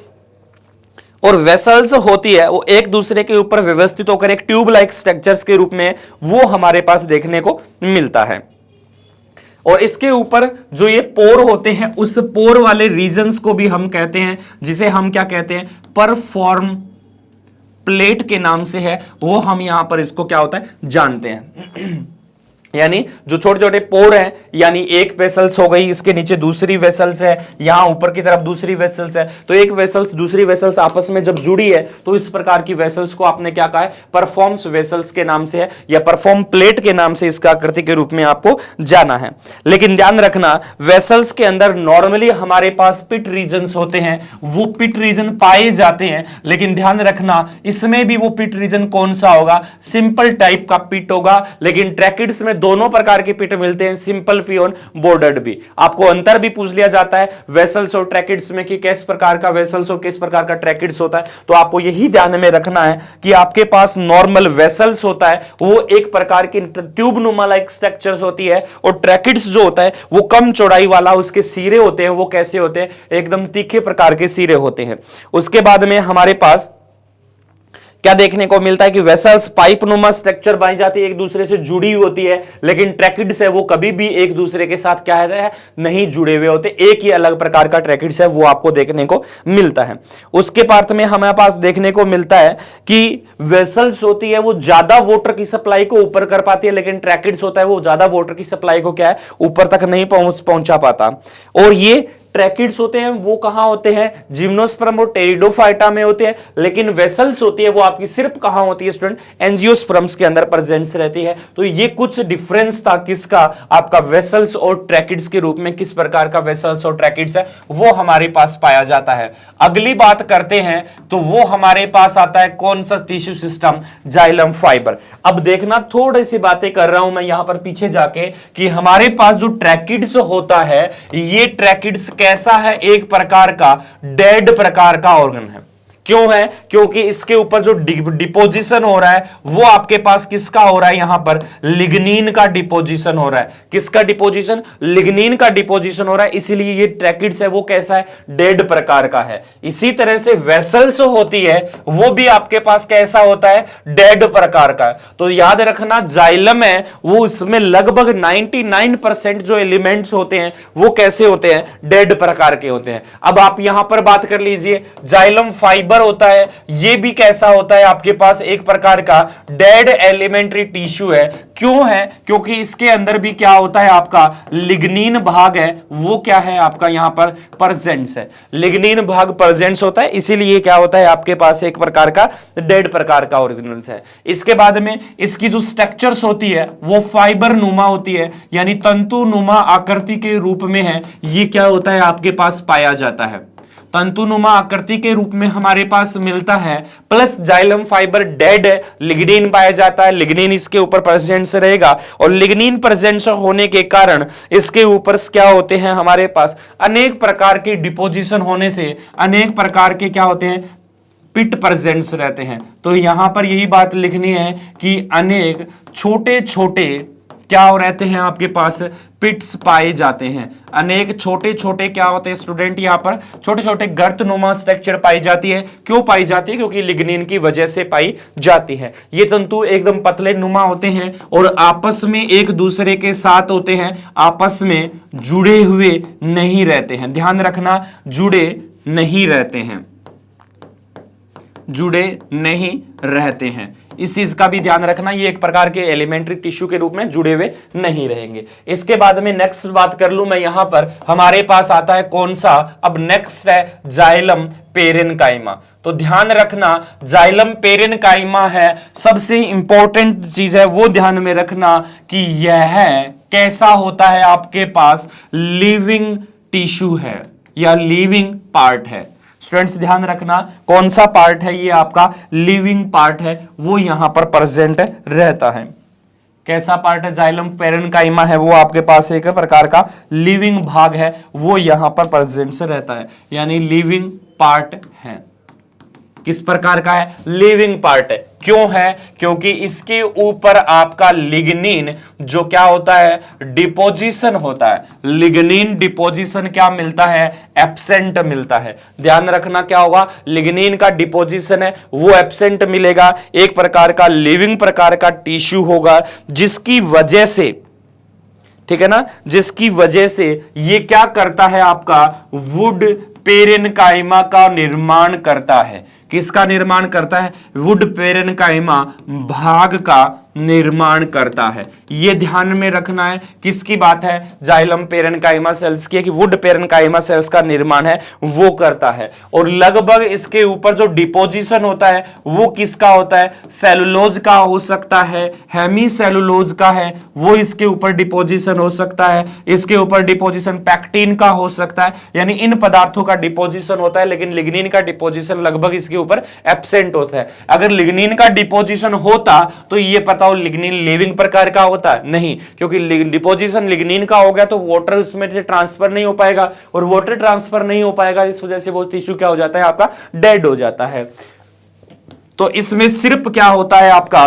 और वेसल्स होती है वो एक दूसरे के ऊपर व्यवस्थित होकर एक ट्यूब लाइक स्ट्रक्चर्स के रूप में वो हमारे पास देखने को मिलता है। और इसके ऊपर जो ये पोर होते हैं उस पोर वाले रीजन्स को भी हम कहते हैं, जिसे हम क्या कहते हैं, परफॉर्म प्लेट के नाम से है, वो हम यहां पर इसको क्या होता है जानते हैं। यानी जो छोटे छोटे पोर हैं, यानी एक वेसल्स हो गई, इसके नीचे दूसरी वेसल्स है, यहां ऊपर की तरफ दूसरी वेसल्स है, तो एक वेसल्स दूसरी वेसल्स आपस में जब जुड़ी है तो इस प्रकार की वेसल्स को आपने क्या कहा है, परफॉर्म्स वेसल्स के नाम से है, या परफॉर्म प्लेट के नाम से इसका आकृति के रूप में आपको जाना है। लेकिन ध्यान रखना वेसल्स के अंदर नॉर्मली हमारे पास पिट रीजन्स होते हैं, वो पिट रीजन पाए जाते हैं, लेकिन ध्यान रखना इसमें भी वो पिट रीजन कौन सा होगा, सिंपल टाइप का पिट होगा। लेकिन ट्रैकिड्स में दोनों प्रकार के पिट मिलते हैं, सिंपल भी और बॉर्डर्ड भी। आपको अंतर भी पूछ लिया जाता है वेसल्स और ट्रैकिड्स में कि किस प्रकार का वेसल्स और किस प्रकार का ट्रैकिड्स होता है, तो आपको यही ध्यान में रखना है कि आपके पास नॉर्मल वेसल्स होता है वो एक प्रकार की ट्यूब नुमा लाइक स्ट्रक्चर्स होती है, और ट्रैकिड्स जो होता है वो कम चौड़ाई वाला, उसके सिरे होते हैं वो कैसे होते हैं, एकदम तीखे प्रकार के सिरे होते हैं। उसके बाद में हमारे पास क्या देखने को मिलता है कि वेसल्स पाइप नुमा स्ट्रक्चर बन जाती है, एक दूसरे से जुड़ी होती है, लेकिन ट्रैकिड्स है वो कभी भी एक दूसरे के साथ क्या है नहीं जुड़े हुए होते, एक ही अलग प्रकार का ट्रैकिड्स है वो आपको देखने को मिलता है। उसके पार्ट में हमारे पास देखने को मिलता है कि वेसल्स होती है वो ज्यादा वाटर की सप्लाई को ऊपर कर पाती है, लेकिन ट्रैकिड्स होता है वो ज्यादा वाटर की सप्लाई को क्या है ऊपर तक नहीं पहुंचा पाता। और ये ट्रैकिड्स होते हैं वो कहां होते हैं, जिम्नोस्पर्म और टेरिडोफाइटा में होते हैं, लेकिन वेसल्स होती है वो आपकी सिर्फ कहां होती है स्टूडेंट, एंजियोस्पर्म्स के अंदर प्रेजेंस रहती है। तो ये कुछ डिफरेंस था किसका, आपका वेसल्स और ट्रैकिड्स के रूप में, किस प्रकार का वेसल्स और ट्रैकिड्स है वो हमारे पास पाया जाता है। अगली बात करते हैं तो वो हमारे पास आता है कौन सा टिश्यू सिस्टम, जाइलम फाइबर। अब देखना थोड़ी सी बातें कर रहा हूं मैं यहां पर पीछे जाके कि हमारे पास जो ट्रैकिड्स होता है ये ट्रैकिड्स कैसा है, एक प्रकार का डेड प्रकार का ऑर्गन है। क्यों है, क्योंकि इसके ऊपर जो डिपोजिशन हो रहा है वो आपके पास किसका हो रहा है, यहां पर लिग्निन का डिपोजिशन हो रहा है। किसका डिपोजिशन, लिग्निन का डिपोजिशन हो रहा है, इसीलिए ये ट्रैकिड्स है वो कैसा है, डेड प्रकार का है। इसी तरह से वेसल्स होती है वो भी आपके पास कैसा होता है, डेड प्रकार का है। तो याद रखना जाइलम है वो उसमें लगभग 99% जो एलिमेंट्स होते हैं वो कैसे होते हैं, डेड प्रकार के होते हैं। अब आप यहां पर बात कर लीजिए जाइलम फाइबर होता है, ये भी कैसा होता है आपके पास, एक प्रकार का डेड एलिमेंट्री टिश्यू है। क्यों है, क्योंकि इसके अंदर भी क्या होता है आपका लिग्निन भाग है वो क्या है आपका यहां पर प्रेजेंस है, लिग्निन भाग प्रेजेंस होता है, इसीलिए क्या होता है आपके पास एक प्रकार का डेड प्रकार का ओरिजिनल्स है। इसके बाद में इसकी जो स्ट्रक्चर्स होती है वो फाइबर नुमा होती है, यानी तंतु नुमा आकृति के रूप में है, ये क्या होता है आपके पास पाया जाता है। तंतुनुमा आकृति के रूप में हमारे पास मिलता है, प्लस जाइलम फाइबर डेड है, लिग्निन पाया जाता है, लिग्निन इसके ऊपर प्रेजेंस रहेगा और लिग्निन प्रेजेंस होने के कारण इसके ऊपर क्या होते हैं हमारे पास अनेक प्रकार की डिपोजिशन होने से अनेक प्रकार के क्या होते हैं पिट प्रेजेंट्स रहते हैं। तो यहां पर यही बात लिखनी है कि अनेक छोटे छोटे क्या रहते हैं आपके पास पिट्स पाए जाते हैं, अनेक छोटे छोटे क्या होते हैं स्टूडेंट, यहां पर छोटे छोटे गर्तनुमा स्ट्रक्चर पाई जाती है। क्यों पाई जाती है? क्योंकि लिग्निन की वजह से पाई जाती है। ये तंतु एकदम पतले नुमा होते हैं और आपस में एक दूसरे के साथ होते हैं, आपस में जुड़े हुए नहीं रहते हैं। ध्यान रखना, जुड़े नहीं रहते हैं, जुड़े नहीं रहते हैं, इस चीज का भी ध्यान रखना। ये एक प्रकार के एलिमेंट्री टिश्यू के रूप में जुड़े हुए नहीं रहेंगे। इसके बाद में नेक्स्ट बात कर लूं मैं, यहां पर हमारे पास आता है कौन सा, अब नेक्स्ट है जाइलम पेरेन्काइमा। तो ध्यान रखना जाइलम पेरेन्काइमा है, सबसे इंपॉर्टेंट चीज है वो ध्यान में रखना कि यह कैसा होता है, आपके पास लिविंग टिश्यू है या लिविंग पार्ट है। स्टूडेंट्स ध्यान रखना कौन सा पार्ट है, ये आपका लिविंग पार्ट है, वो यहां पर प्रेजेंट रहता है। कैसा पार्ट है? जाइलम पेरेन्काइमा है, वो आपके पास एक प्रकार का लिविंग भाग है, वो यहां पर प्रेजेंट से रहता है, यानी लिविंग पार्ट है। किस प्रकार का है? लिविंग पार्ट है। क्यों है? क्योंकि इसके ऊपर आपका लिग्निन जो क्या होता है, डिपोजिशन होता है। लिग्निन डिपोजिशन क्या मिलता है? एब्सेंट मिलता है। ध्यान रखना क्या होगा, लिग्निन का डिपोजिशन है वो एब्सेंट मिलेगा, एक प्रकार का लिविंग प्रकार का टिश्यू होगा, जिसकी वजह से, ठीक है ना, जिसकी वजह से ये क्या करता है, आपका वुड पेरेन्काइमा का निर्माण करता है। किसका निर्माण करता है? वुड पेरेन्काइमा भाग का निर्माण करता है। यह ध्यान में रखना है। किसकी बात है? जाइलम पेरेन्काइमा सेल्स की, कि वुड पेरेन्काइमा सेल्स का निर्माण है वो करता है। और लगभग इसके ऊपर जो डिपोजिशन होता है वो किसका होता है? सेलुलोज का हो सकता है, हेमी सेलुलोज का है, वो इसके ऊपर डिपोजिशन हो सकता है। इसके ऊपर डिपोजिशन पैक्टिन का हो सकता है, यानी इन पदार्थों का डिपोजिशन होता है, लेकिन लिग्निन का डिपोजिशन लगभग इसके ऊपर एब्सेंट होता है। अगर लिग्निन का डिपोजिशन होता तो ये पता लिग्निन लिविंग प्रकार का होता है, नहीं, क्योंकि डिपोजिशन लिग्निन का हो गया तो वाटर उसमें से ट्रांसफर नहीं हो पाएगा, और वाटर ट्रांसफर नहीं हो पाएगा, इस वजह से वो टिश्यू क्या हो जाता है, आपका डेड हो जाता है। तो इसमें सिर्फ क्या होता है आपका,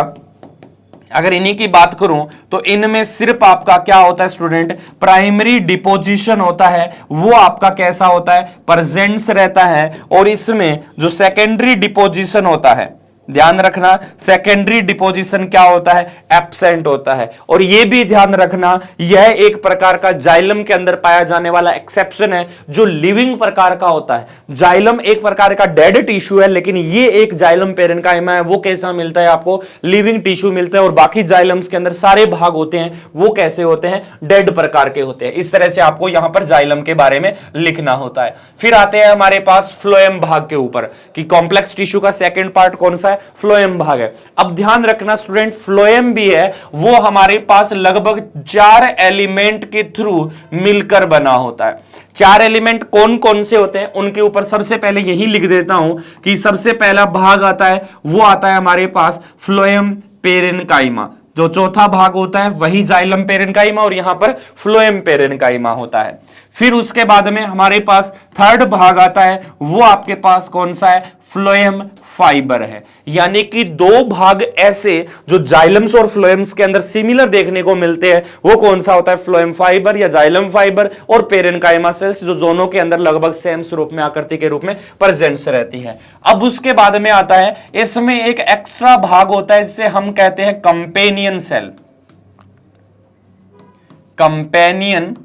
अगर इन्हीं की बात करूं तो इनमें सिर्फ आपका क्या होता है स्टूडेंट, प्राइमरी डिपोजिशन होता है वो आपका कैसा होता है, प्रेजेंस रहता है। और इसमें जो सेकेंडरी डिपोजिशन होता है, ध्यान रखना, सेकेंडरी डिपोजिशन क्या होता है, एब्सेंट होता है। और यह भी ध्यान रखना, यह एक प्रकार का जाइलम के अंदर पाया जाने वाला एक्सेप्शन है जो लिविंग प्रकार का होता है। जाइलम एक प्रकार का डेड टिश्यू है, लेकिन यह एक जाइलम पेरेन्काइमा है, वो कैसा मिलता है आपको, लिविंग टिश्यू मिलता है। और बाकी जाइलम्स के अंदर सारे भाग होते हैं वो कैसे होते हैं, डेड प्रकार के होते हैं। इस तरह से आपको यहां पर जाइलम के बारे में लिखना होता है। फिर आते हैं हमारे पास फ्लोएम भाग के ऊपर, कि कॉम्प्लेक्स टिश्यू का सेकंड पार्ट कौन सा है, फ्लोएम भाग है। अब ध्यान रखना स्टूडेंट, फ्लोएम भी है वो हमारे पास लगभग 4 एलिमेंट के थ्रू मिलकर बना होता है। 4 एलिमेंट कौन कौन से होते हैं उनके ऊपर सबसे पहले यही लिख देता हूं कि सबसे पहला भाग आता है वो आता है हमारे पास फ्लोएम पेरेन्काइमा। जो चौथा भाग होता है वही जाइलम पेरेन्काइमा, और यहां पर फ्लोएम पेरेन्काइमा होता है। फिर उसके बाद में हमारे पास थर्ड भाग आता है, वो आपके पास कौन सा है, फ्लोएम फाइबर है। यानी कि 2 भाग ऐसे जो जाइलम्स और फ्लोएम्स के अंदर सिमिलर देखने को मिलते हैं, वो कौन सा होता है, फ्लोएम फाइबर या जाइलम फाइबर, और पेरेन्काइमा सेल्स जो दोनों के अंदर लगभग सेम स्वरूप में, आकृति के रूप में प्रेजेंट रहती है। अब उसके बाद में आता है, इसमें एक एक्स्ट्रा भाग होता है जिसे हम कहते हैं कंपेनियन सेल। कंपेनियन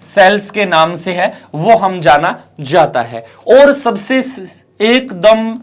सेल्स के नाम से है वो हम जाना जाता है। और सबसे एकदम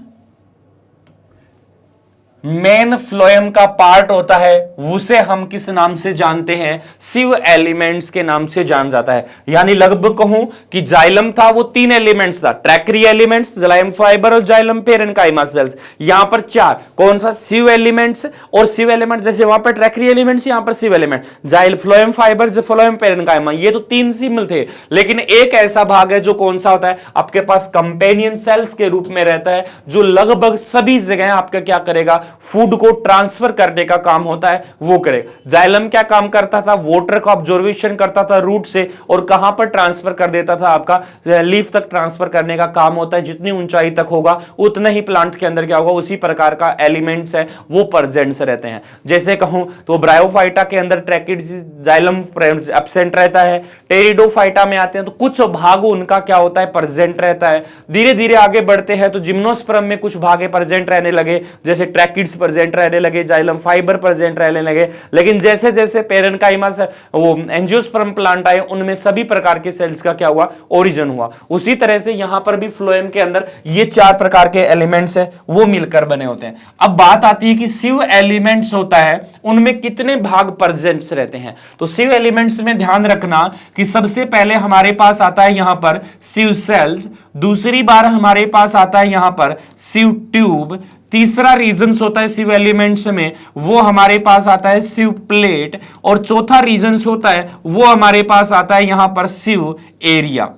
मेन फ्लोएम का पार्ट होता है उसे हम किस नाम से जानते हैं? सिव एलिमेंट्स के नाम से जान जाता है। यानी लगभग कहूं कि जाइलम था वो 3 एलिमेंट्स था, ट्रैक्री एलिमेंट्स, जाइलम फाइबर और जाइलम पेरेन्काइमा सेल्स। यहां पर 4 कौन सा? सिव एलिमेंट्स। और सिव एलिमेंट जैसे वहां पर ट्रैक्री एलिमेंट्स, यहां पर सिव एलिमेंट, जाइल फ्लोएम फाइबर, फ्लोएम पेरेन्काइमा, ये तो 3 सिमिल थे। लेकिन एक ऐसा भाग है जो कौन सा होता है? आपके पास कंपेनियन सेल्स के रूप में रहता है, जो लगभग सभी जगह आपका क्या करेगा? फूड को ट्रांसफर करने का काम होता है, वो करेगा। जाइलम क्या काम करता था? वाटर का ऑब्जर्वेशन करता था रूट से, और कहां पर ट्रांसफर कर देता था? आपका लीफ तक ट्रांसफर करने का काम होता है। जितनी ऊंचाई तक होगा उतना ही प्लांट के अंदर क्या होगा? उसी प्रकार का एलिमेंट्स है वो प्रेजेंट्स रहते हैं। जैसे कहूं तो ब्रायोफाइटा के अंदर ट्रैकिड जाइलम एब्सेंट रहता है। टेरिडोफाइटा में आते हैं तो कुछ भाग उनका क्या होता है? प्रेजेंट रहता है। धीरे धीरे आगे बढ़ते हैं तो जिम्नोस्पर्म में कुछ भाग प्रेजेंट रहने लगे, जैसे ट्रैकिड्स प्रेजेंट रहने लगे, जाइलम फाइबर प्रेजेंट रहने लगे। लेकिन जैसे जैसे पेरेन्काइमा से वो एंजियोस्पर्म प्लांट आए, उनमें सभी प्रकार के सेल्स का क्या हुआ? ओरिजिन हुआ। उसी तरह से यहां पर भी फ्लोएम के अंदर ये 4 प्रकार के एलिमेंट्स है वो मिलकर बने होते हैं। अब बात आती है कि सिव एलिमेंट्स होता है उनमें कितने भाग प्रेजेंट्स रहते हैं। तो सिव एलिमेंट्स में ध्यान रखना कि सबसे पहले हमारे पास आता है यहां पर सिव सेल्स, दूसरी बार हमारे पास आता है यहां पर सिव ट्यूब, तीसरा रीजन्स होता है सिव एलिमेंट्स में वो हमारे पास आता है सिव प्लेट, और चौथा रीजन्स होता है वो हमारे पास आता है यहां पर सिव एरिया।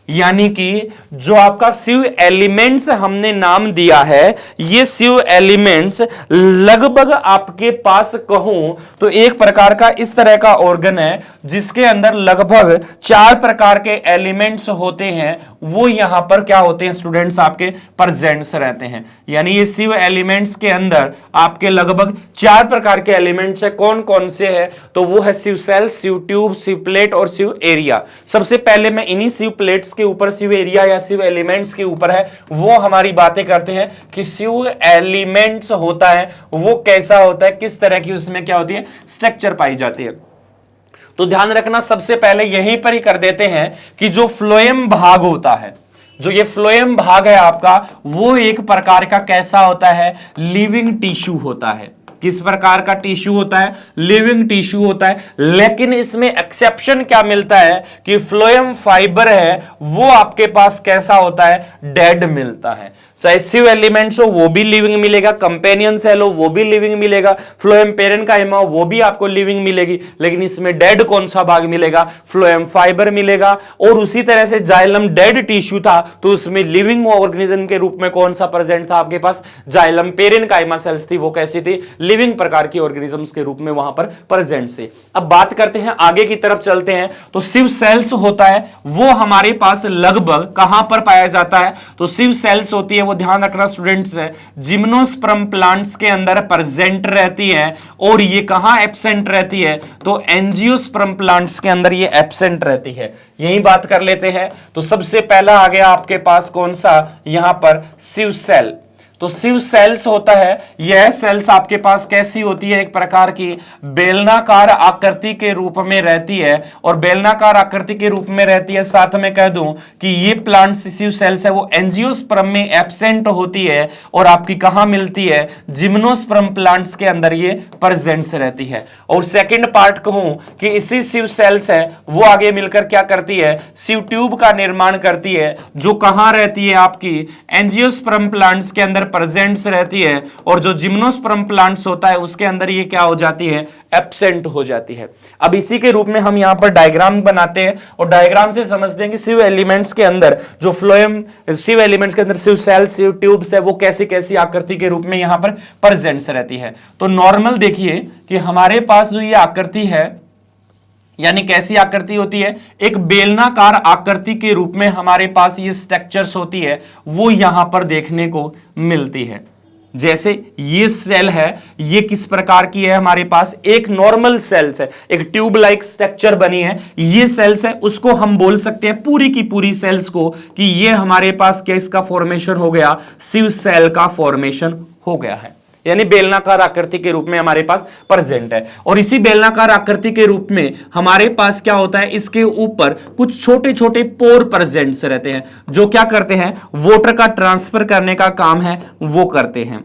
यानी कि जो आपका सिव एलिमेंट्स हमने नाम दिया है, ये सिव एलिमेंट्स लगभग आपके पास कहूं तो एक प्रकार का इस तरह का ऑर्गन है जिसके अंदर लगभग 4 प्रकार के एलिमेंट्स होते हैं, वो यहां पर क्या होते हैं स्टूडेंट्स? आपके प्रेजेंट्स रहते हैं। यानी ये सिव एलिमेंट्स के अंदर आपके लगभग 4 प्रकार के एलिमेंट्स है। कौन कौन से है? तो वो है सिव सेल, सिव ट्यूब, सिव प्लेट और सिव एरिया। सबसे पहले मैं इन्हीं सिव प्लेट्स के ऊपर, सिव एरिया या सिव एलिमेंट्स के ऊपर है वो हमारी बातें करते हैं कि सिव एलिमेंट्स होता है वो कैसा होता है, किस तरह की उसमें क्या होती है? स्ट्रक्चर पाई जाती है। तो ध्यान रखना, सबसे पहले यहीं पर ही कर देते हैं कि जो फ्लोएम भाग होता है, जो ये फ्लोएम भाग है आपका, वो एक प्रकार का कैसा होता है? लिविंग टिश्यू होता है। किस प्रकार का टिश्यू होता है? लिविंग टिश्यू होता है। लेकिन इसमें एक्सेप्शन क्या मिलता है कि फ्लोएम फाइबर है वो आपके पास कैसा होता है? डेड मिलता है। चाहे सिव एलिमेंट्स हो वो भी लिविंग मिलेगा, कंपेनियन सेल हो वो भी लिविंग मिलेगा, फ्लोएम पेरेन्काइमा हो वो भी आपको लिविंग मिलेगी। लेकिन इसमें डेड कौन सा भाग मिलेगा? फ्लोएम फाइबर मिलेगा। और उसी तरह से जाइलम डेड टिश्यू था तो उसमें लिविंग ऑर्गेनिज्म के रूप में कौन सा प्रेजेंट था आपके पास? जाइलम पेरेन्काइमा सेल्स थी, वो कैसी थी? लिविंग प्रकार की ऑर्गेनिजम्स के रूप में वहां पर प्रेजेंट से। अब बात करते हैं आगे की तरफ चलते हैं। तो सिव सेल्स होता है वो हमारे पास लगभग कहां पर पाया जाता है? तो सिव सेल्स होती है वो, ध्यान रखना स्टूडेंट्स, है जिम्नोस्पर्म प्लांट्स के अंदर प्रेजेंट रहती है। और ये कहां एब्सेंट रहती है? तो एंजियोस्पर्म प्लांट्स के अंदर ये एब्सेंट रहती है। यही बात कर लेते हैं। तो सबसे पहला आ गया आपके पास कौन सा? यहां पर सिव सेल। तो सिव सेल्स होता है, यह सेल्स आपके पास कैसी होती है? एक प्रकार की बेलनाकार आकृति के रूप में रहती है, और बेलनाकार आकृति के रूप में रहती है। साथ में कह दूं कि ये प्लांट सिव सेल्स है वो एंजियोस्पर्म में एब्सेंट होती है, और आपकी कहां मिलती है? जिम्नोस्पर्म प्लांट्स के अंदर ये प्रेजेंट्स रहती है। और सेकंड पार्ट कहूं कि इसी सिव सेल्स है वो आगे मिलकर क्या करती है? सिव ट्यूब का निर्माण करती है, जो कहां रहती है? आपकी एंजियोस्पर्म प्लांट्स के अंदर प्रेजेंट्स रहती है। और जो जिम्नोस्पर्म प्लांट्स होता है उसके अंदर ये क्या हो जाती है? एब्सेंट हो जाती है। अब इसी के रूप में हम यहां पर डायग्राम बनाते हैं, और डायग्राम से समझते हैं कि सिव एलिमेंट्स के अंदर जो फ्लोएम, सिव एलिमेंट्स के अंदर सिव सेल, सिव ट्यूब्स है वो कैसी कैसी आकृति के रूप में यहां पर प्रेजेंट्स रहती है। तो नॉर्मल देखिए कि हमारे पास जो ये आकृति है, यानी कैसी आकृति होती है? एक बेलनाकार आकृति के रूप में हमारे पास ये स्ट्रक्चर्स होती है वो यहां पर देखने को मिलती है। जैसे ये सेल है, ये किस प्रकार की है? हमारे पास एक नॉर्मल सेल्स है, एक ट्यूब लाइक स्ट्रक्चर बनी है, ये सेल्स है, उसको हम बोल सकते हैं पूरी की पूरी सेल्स को कि ये हमारे पास किसका फॉर्मेशन हो गया? सिव सेल का फॉर्मेशन हो गया है। यानी बेलनाकार आकृति के रूप में हमारे पास प्रेजेंट है। और इसी बेलनाकार आकृति के रूप में हमारे पास क्या होता है? इसके ऊपर कुछ छोटे छोटे पोर प्रेजेंट्स रहते हैं, जो क्या करते हैं? वाटर का ट्रांसफर करने का काम है वो करते हैं।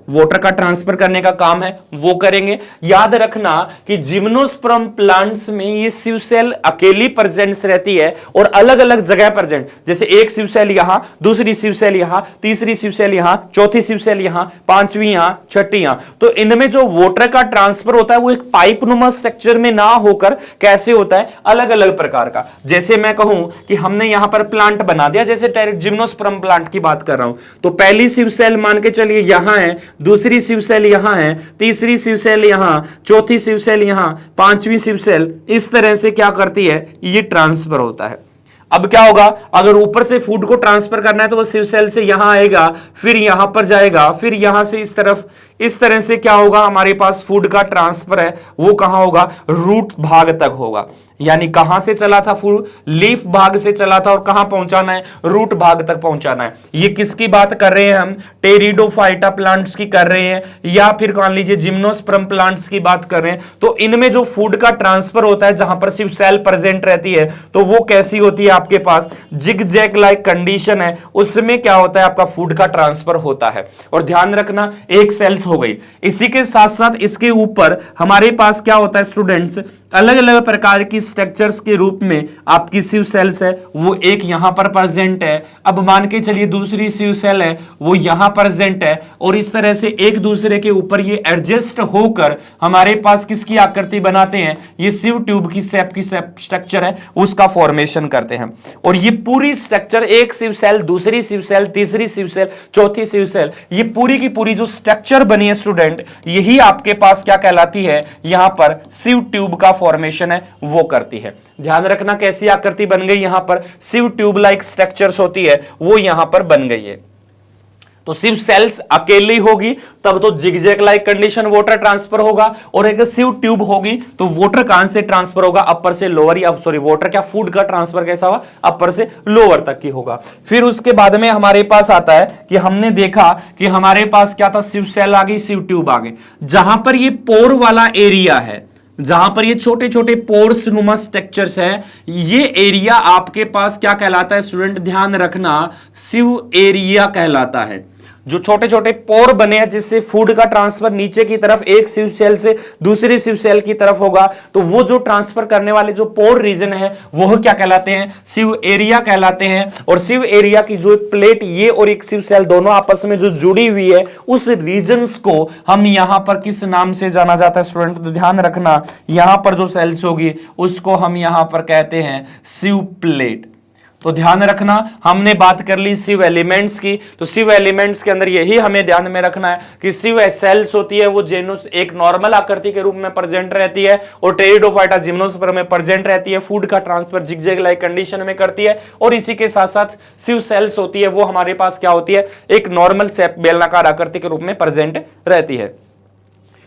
वाटर का ट्रांसफर करने का काम है वो करेंगे। याद रखना कि जिम्नोस्पर्म प्लांट्स में ये सिव सेल अकेली प्रेजेंस रहती है और अलग अलग जगह प्रेजेंट, जैसे एक सिव सेल यहां, दूसरी सिव सेल यहां, तीसरी सिव सेल यहां, चौथी सिव सेल यहां, पांचवी यहां, छठी यहां। तो इनमें जो वाटर का ट्रांसफर होता है वो एक पाइप नुमा स्ट्रक्चर में ना होकर कैसे होता है, अलग अलग प्रकार का। जैसे मैं कहूं कि हमने यहां पर प्लांट बना दिया, जैसे डायरेक्ट जिम्नोस्पर्म प्लांट की बात कर रहा हूं, तो पहली सिव सेल मान के चलिए यहां है, दूसरी सिव सेल यहां है, तीसरी सिव सेल यहां, चौथी सिव सेल यहां, पांचवी सिव सेल, इस तरह से क्या करती है, ये ट्रांसफर होता है। अब क्या होगा, अगर ऊपर से फूड को ट्रांसफर करना है तो वो सिव सेल से यहां आएगा, फिर यहां पर जाएगा, फिर यहां से इस तरफ, इस तरह से क्या होगा, हमारे पास फूड का ट्रांसफर है वो कहां होगा, रूट भाग तक होगा। यानी कहां से चला था फूड, लीफ भाग से चला था और कहां पहुंचाना है, रूट भाग तक पहुंचाना है। ये किसकी बात कर रहे हैं हम, टेरिडोफाइटा प्लांट्स की कर रहे हैं, या फिर मान लीजिए जिम्नोस्पर्म प्लांट्स की बात कर रहे हैं। तो इनमें जो फूड का ट्रांसफर होता है, जहां पर सिर्फ सेल प्रेजेंट रहती है, तो वो कैसी होती है, आपके पास जिग जैग लाइक कंडीशन है, उसमें क्या होता है, आपका फूड का ट्रांसफर होता है। और ध्यान रखना, एक सेल्स हो गई, इसी के साथ साथ इसके ऊपर हमारे पास क्या होता है स्टूडेंट्स, अलग अलग प्रकार की स्ट्रक्चर्स के रूप में आपकी सिव सेल्स है वो एक यहां पर प्रेजेंट है। अब मान के चलिए दूसरी सिव सेल है वो यहां प्रेजेंट है, और इस तरह से एक दूसरे के ऊपर ये एडजस्ट होकर हमारे पास किसकी आकृति बनाते हैं, ये सिव ट्यूब की स्ट्रक्चर है उसका फॉर्मेशन करते हैं। और ये पूरी स्ट्रक्चर, एक सिव सेल, दूसरी सिव सेल, तीसरी सिव सेल, चौथी सिव सेल, ये पूरी की पूरी जो स्ट्रक्चर बनी है स्टूडेंट, यही आपके पास क्या कहलाती है, यहां पर सिव ट्यूब का फॉर्मेशन है वो करती है। ध्यान रखना कैसी आकृति बन गई, यहां पर सिव ट्यूब लाइक स्ट्रक्चर्स होती है वो यहां पर बन गई है। तो सिव सेल्स अकेली होगी तब तो zigzag like condition, water transfer होगा, और एक सिव ट्यूब होगी तो वाटर कहां से ट्रांसफर होगा, अपर से लोअर, या सॉरी वाटर क्या, फूड का ट्रांसफर कैसा होगा, अपर से लोअर तक की होगा। फिर उसके बाद में हमारे पास आता है कि हमने देखा कि हमारे पास क्या था, सिव सेल आ गई, सिव ट्यूब आ गई, जहां पर ये पोर वाला एरिया है, जहां पर ये छोटे छोटे पोर्स नुमा स्ट्रक्चर्स है, ये एरिया आपके पास क्या कहलाता है स्टूडेंट, ध्यान रखना, सिव एरिया कहलाता है। जो छोटे छोटे पोर बने हैं जिससे फूड का ट्रांसफर नीचे की तरफ एक सिव सेल से दूसरी सिव सेल की तरफ होगा, तो वो जो ट्रांसफर करने वाले जो पोर रीजन है वो क्या कहलाते हैं, सिव एरिया कहलाते हैं। और सिव एरिया की जो एक प्लेट, ये और एक सिव सेल दोनों आपस में जो जुड़ी हुई है, उस रीजन्स को हम यहां पर किस नाम से जाना जाता है स्टूडेंट, तो ध्यान रखना, यहां पर जो सेल्स होगी उसको हम यहां पर कहते हैं सिव प्लेट। तो ध्यान रखना, हमने बात कर ली सिव एलिमेंट्स की, तो सिव एलिमेंट्स के अंदर यही हमें ध्यान में रखना है कि सिव सेल्स होती है वो जेनुस एक नॉर्मल आकृति के रूप में प्रेजेंट रहती है, और टेरिडोफाइटा जिम्नोस्पर्म में प्रेजेंट रहती है, फूड का ट्रांसफर जिगजैग लाइक कंडीशन में करती है। और इसी के साथ साथ सिव सेल्स होती है वो हमारे पास क्या होती है, एक नॉर्मल शेप बेलनाकार आकृति के रूप में प्रेजेंट रहती है।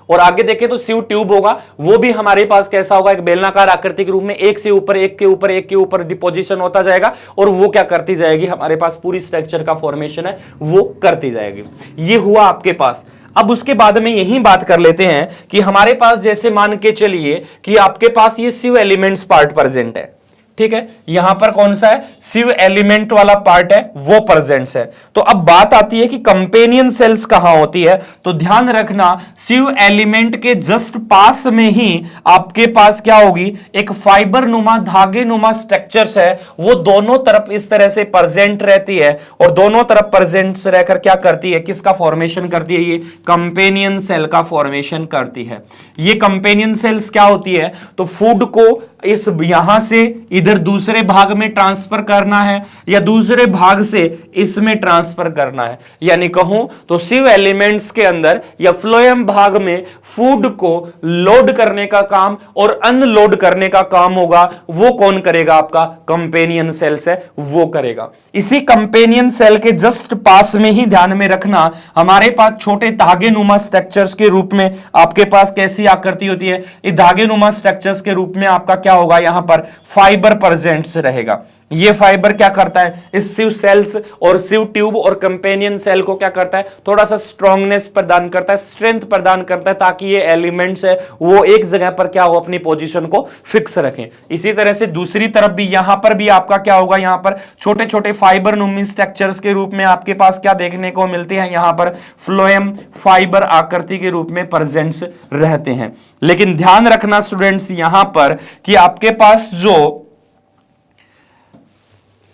और आगे देखें तो सिव ट्यूब होगा, वो भी हमारे पास कैसा होगा, एक बेलनाकार आकृति के रूप में एक से ऊपर एक के ऊपर एक के ऊपर डिपोजिशन होता जाएगा, और वो क्या करती जाएगी, हमारे पास पूरी स्ट्रक्चर का फॉर्मेशन है वो करती जाएगी। ये हुआ आपके पास। अब उसके बाद में यही बात कर लेते हैं कि हमारे पास जैसे मान के चलिए कि आपके पास ये सिव एलिमेंट्स पार्ट प्रेजेंट है, ठीक है, यहां पर कौन सा है, सिव एलिमेंट वाला पार्ट है वो प्रेजेंट्स है। तो अब बात आती है कि कंपेनियन सेल्स कहां होती है, तो ध्यान रखना, सिव एलिमेंट के जस्ट पास में ही आपके पास क्या होगी, एक फाइबर नुमा, धागे नुमा स्ट्रक्चर्स है, वो दोनों तरफ इस तरह से प्रेजेंट रहती है, और दोनों तरफ प्रेजेंट रहकर क्या करती है, किसका फॉर्मेशन करती है, ये कंपेनियन सेल का फॉर्मेशन करती है। ये कंपेनियन सेल्स क्या होती है, तो फूड को इस यहां से इधर दूसरे भाग में ट्रांसफर करना है, या दूसरे भाग से इसमें ट्रांसफर करना है। यानी कहूं तो सिव एलिमेंट्स के अंदर या फ्लोएम भाग में फूड को लोड करने का काम और अनलोड करने का काम होगा, वो कौन करेगा, आपका कंपेनियन सेल्स है वो करेगा। इसी कंपेनियन सेल के जस्ट पास में ही ध्यान में रखना, हमारे पास छोटे धागे नुमा स्ट्रक्चर्स के रूप में आपके पास कैसी आकृति होती है, इस धागे नुमा स्ट्रक्चर्स के रूप में आपका क्या होगा, यहां पर फाइबर फाइबर प्रेजेंट रहेगा। ये फाइबर क्या करता है, इस सिव सेल्स और सिव ट्यूब और कंपेनियन सेल को क्या करता है, थोड़ा सा स्ट्रांगनेस प्रदान करता है, स्ट्रेंथ प्रदान करता है, ताकि ये एलिमेंट्स है वो एक जगह पर क्या हो, अपनी पोजीशन को फिक्स रखें। इसी तरह से दूसरी तरफ भी यहां पर भी आपका क्या होगा, यहां पर छोटे छोटे फाइबर नुमी स्ट्रक्चर्स के रूप में आपके पास क्या देखने को मिलते हैं, यहां पर फ्लोएम फाइबर आकृति के रूप में प्रेजेंट्स रहते हैं। लेकिन ध्यान रखना स्टूडेंट्स यहां पर कि आपके पास जो